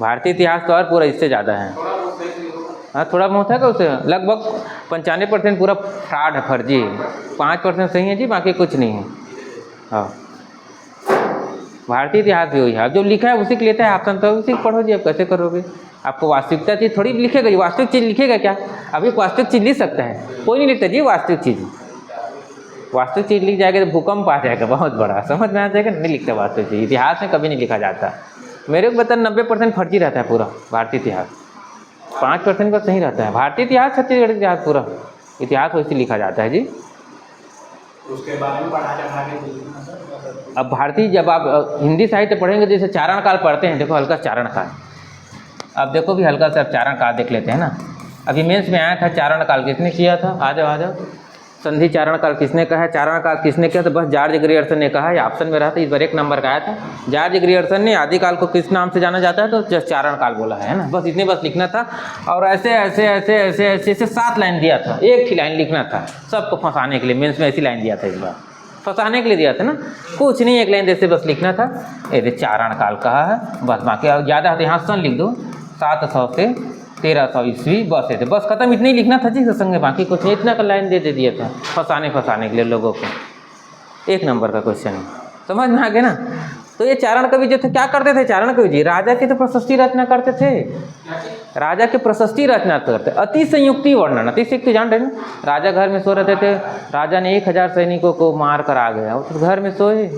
भारतीय इतिहास तो और पूरा इससे ज़्यादा है। हाँ, थोड़ा बहुत है कि उसे लगभग 95% पूरा फ्रॉड है, फर्जी। 5% सही है जी, बाकी कुछ नहीं है। हाँ, भारतीय इतिहास भी वही है, जो लिखा है उसी के लेता है ऑप्शन, तो उसी को पढ़ो जी। आप कैसे करोगे? आपको वास्तविकता चीज़ थोड़ी लिखेगा जी, वास्तविक चीज़ लिखेगा क्या? अभी वास्तविक चीज़ लिख सकता है? कोई नहीं लिखता जी वास्तविक चीज़। वास्तविक चीज़ लिख जाएगा तो भूकंप आ जाएगा बहुत बड़ा, समझ में आ जाएगा। नहीं लिखता वास्तविक चीज़, इतिहास में कभी नहीं लिखा जाता। मेरे को पता 90% फर्जी रहता है पूरा भारतीय इतिहास, 5% का सही रहता है। भारतीय इतिहास, छत्तीसगढ़ इतिहास, पूरा इतिहास वैसे लिखा जाता है जी।
उसके बाद में पढ़ा चढ़ा के
अब भारतीय, जब आप हिंदी साहित्य पढ़ेंगे, जैसे चारण काल पढ़ते हैं, देखो हल्का चारण काल, अब देखो भी हल्का से अब चारण काल देख लेते हैं ना। अभी मेंस में आया था चारण काल किसने किया था? आ जाओ आ जाओ। संधि चारण काल किसने कहा है? चारण काल किसने किया? तो बस जॉर्ज ग्रियर्सन ने कहा है। ऑप्शन में रहा था, इस बार 1 नंबर का आया था। जॉर्ज ग्रियर्सन ने आदिकाल को किस नाम से जाना जाता है? तो जस्ट चारण काल बोला है ना। बस इतने बस लिखना था, और ऐसे ऐसे ऐसे ऐसे ऐसे ऐसे 7 लाइन दिया था, एक ही लाइन लिखना था सबको फंसाने के लिए। मेंस में ऐसी लाइन दिया था, इस बार फंसाने के लिए दिया था ना, कुछ नहीं, एक लाइन जैसे बस लिखना था, ये चारण काल कहा है बस। बाकी ज़्यादा है यहाँ सन लिख दो, 700 से 1300 ईस्वी, बस ऐसे बस खत्म, इतना ही लिखना था जी संग में, बाकी कुछ नहीं। इतना का लाइन दे दिया था फंसाने के लिए लोगों को। 1 नंबर का क्वेश्चन है, समझ में आ गया ना। तो ये चारण कवि जो थे क्या करते थे? चारण कवि जी राजा की तो प्रशस्ति रचना करते थे, राजा के प्रशस्ति रचना करते। अति संयुक्ति वर्णन, अति संयुक्ति जान रहे ना, राजा घर में सो रहे थे, राजा ने 1000 सैनिकों को मार कर आ गया, तो घर में सोए,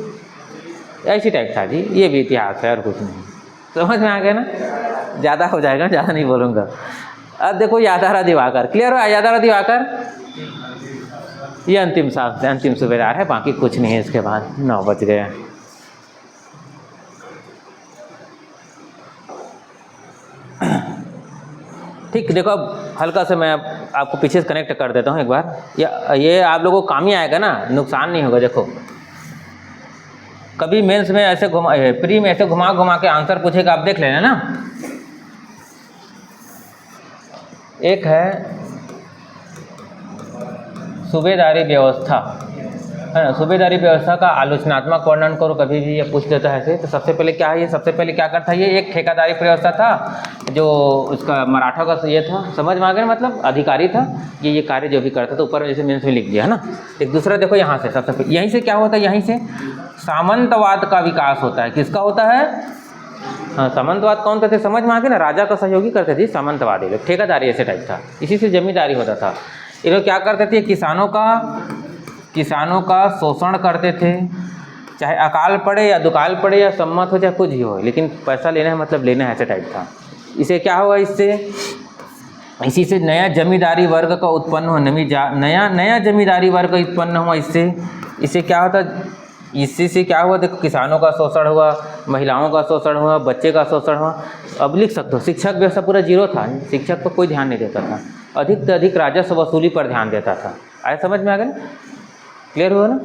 ऐसी टाइप था जी। ये भी इतिहास है और कुछ नहीं, समझ में आ गया ना। ज़्यादा हो जाएगा, ज़्यादा नहीं बोलूँगा। अब देखो यादारा दिवाकर, क्लियर हो? यादारा दिवाकर ये अंतिम साथ, अंतिम सूबेदार है, बाकी कुछ नहीं है इसके बाद। 9 बज गए। ठीक, देखो अब हल्का से मैं आपको पीछे से कनेक्ट कर देता हूँ एक बार। ये आप लोगों को काम ही आएगा ना, नुकसान नहीं होगा। देखो कभी मेंस में ऐसे प्री में ऐसे घुमा घुमा के आंसर पूछेगा, आप देख लेना ना। एक है सूबेदारी व्यवस्था, है ना। सूबेदारी व्यवस्था का आलोचनात्मक वर्णन करो, कभी भी ये पूछ देता है ऐसे। तो सबसे पहले क्या है, ये सबसे पहले क्या करता है, ये एक ठेकेदारी व्यवस्था था, जो उसका मराठा का ये था, समझ में आ गया, मतलब अधिकारी था ये कार्य जो भी करता था। ऊपर जैसे मेंस में लिख दिया है ना। एक दूसरा देखो यहाँ से, सबसे पहले यहीं से क्या होता है, यहीं से सामंतवाद का विकास होता है। किसका होता है? हाँ, सामंतवाद कौन करते, समझ में आ गया ना। राजा का सहयोगी करते थे सामंतवादी लोग, ठेकेदारी ऐसे टाइप था, इसी से जमींदारी होता था। ये लोग क्या करते थे, किसानों का शोषण करते थे, चाहे अकाल पड़े या दुकाल पड़े या सम्मत हो, चाहे कुछ भी हो, लेकिन पैसा लेना है मतलब लेना है, ऐसे टाइप था। इसे क्या हुआ, इससे इसी से नया जमींदारी वर्ग का उत्पन्न हुआ, नया जमींदारी वर्ग उत्पन्न हुआ। इससे क्या होता, इससे क्या हुआ, देखो किसानों का शोषण हुआ, महिलाओं का शोषण हुआ, बच्चे का शोषण हुआ। अब लिख सकते हो शिक्षक व्यवस्था पूरा जीरो था, शिक्षक पर कोई ध्यान नहीं देता था, अधिक से अधिक राजस्व वसूली पर ध्यान देता था। आया समझ में आ गया, क्लियर हुआ ना।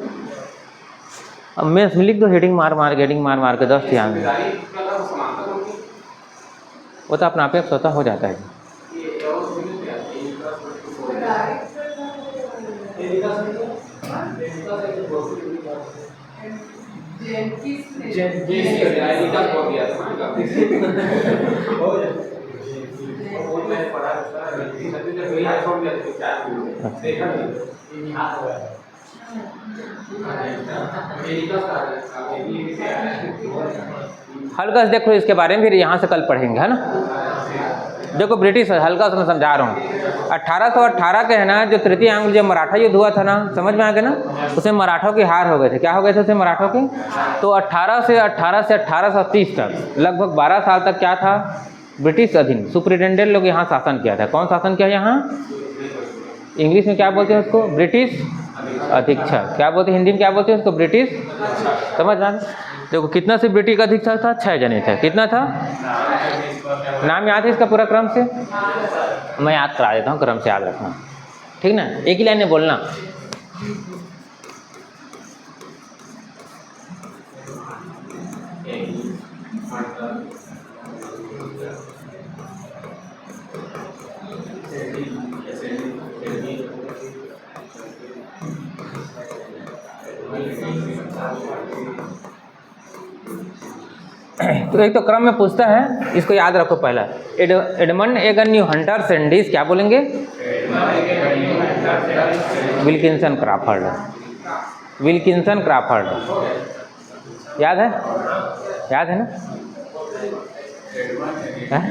अब मैं इसमें लिख दो हेडिंग मार मार के 10 ध्यान में, वो तो अपना आप स्वतः हो जाता है। हल्का से देखो इसके बारे में, फिर यहाँ से कल पढ़ेंगे, है ना। देखो ब्रिटिश हल्का से मैं समझा रहा हूँ। 1818 के है ना, जो तृतीय आंग्ल जब मराठा युद्ध हुआ था ना, समझ में आ गया ना, उसमें मराठों की हार हो गए थे। क्या हो गए थे उसे मराठों के? तो 18 से 1830 तक लगभग 12 साल तक क्या था, ब्रिटिश अधीन सुपरिटेंडेंट लोग यहाँ शासन किया था। कौन शासन किया यहाँ? इंग्लिश में क्या बोलते हैं उसको? ब्रिटिश अधीक्षक। क्या बोलते हैं हिंदी में, क्या बोलते हैं उसको? ब्रिटिश। समझ में? देखो कितना से ब्रिटिश अधीक्षक था? 6 जने थे। कितना था? नाम याद है इसका पूरा क्रम से? मैं याद करा देता हूँ, क्रम से याद रखना, ठीक ना। एक ही लाइन में बोलना। तो एक तो क्रम में पूछता है, इसको याद रखो। पहला एडमंड एगन्यू हंटर सैंडीज, क्या बोलेंगे? Wilkinson Crawford, Wilkinson Crawford. याद है? याद है ना? हाँ।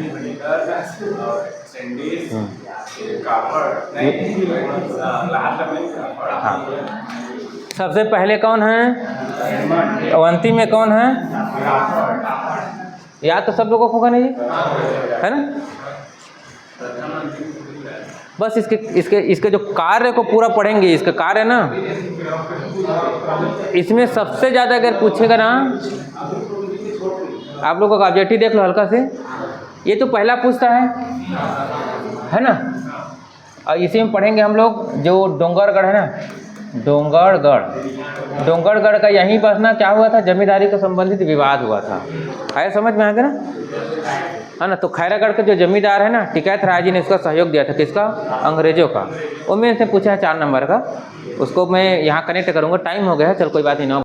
सबसे पहले कौन है? अवंती में कौन है? याद तो सब लोगों को होगा नहीं जी, है ना। बस इसके जो कार्य को पूरा पढ़ेंगे। इसका कार्य ना, इसमें सबसे ज़्यादा अगर पूछेगा ना, आप लोगों का ऑब्जेक्टिव देख लो हल्का से। ये तो पहला पूछता है ना। और इसी में पढ़ेंगे हम लोग जो डोंगरगढ़ है ना, डोंगरगढ़ का यहीं पर ना क्या हुआ था, जमींदारी से संबंधित विवाद हुआ था। आया समझ में आ गया ना, है ना। तो खैरागढ़ के जो जमींदार है ना, टिकैत राय जी ने इसका सहयोग दिया था। किसका? अंग्रेजों का। वो मेरे से पूछा है 4 नंबर का, उसको मैं यहाँ कनेक्ट करूँगा। टाइम हो गया है, चल कोई बात नहीं ना।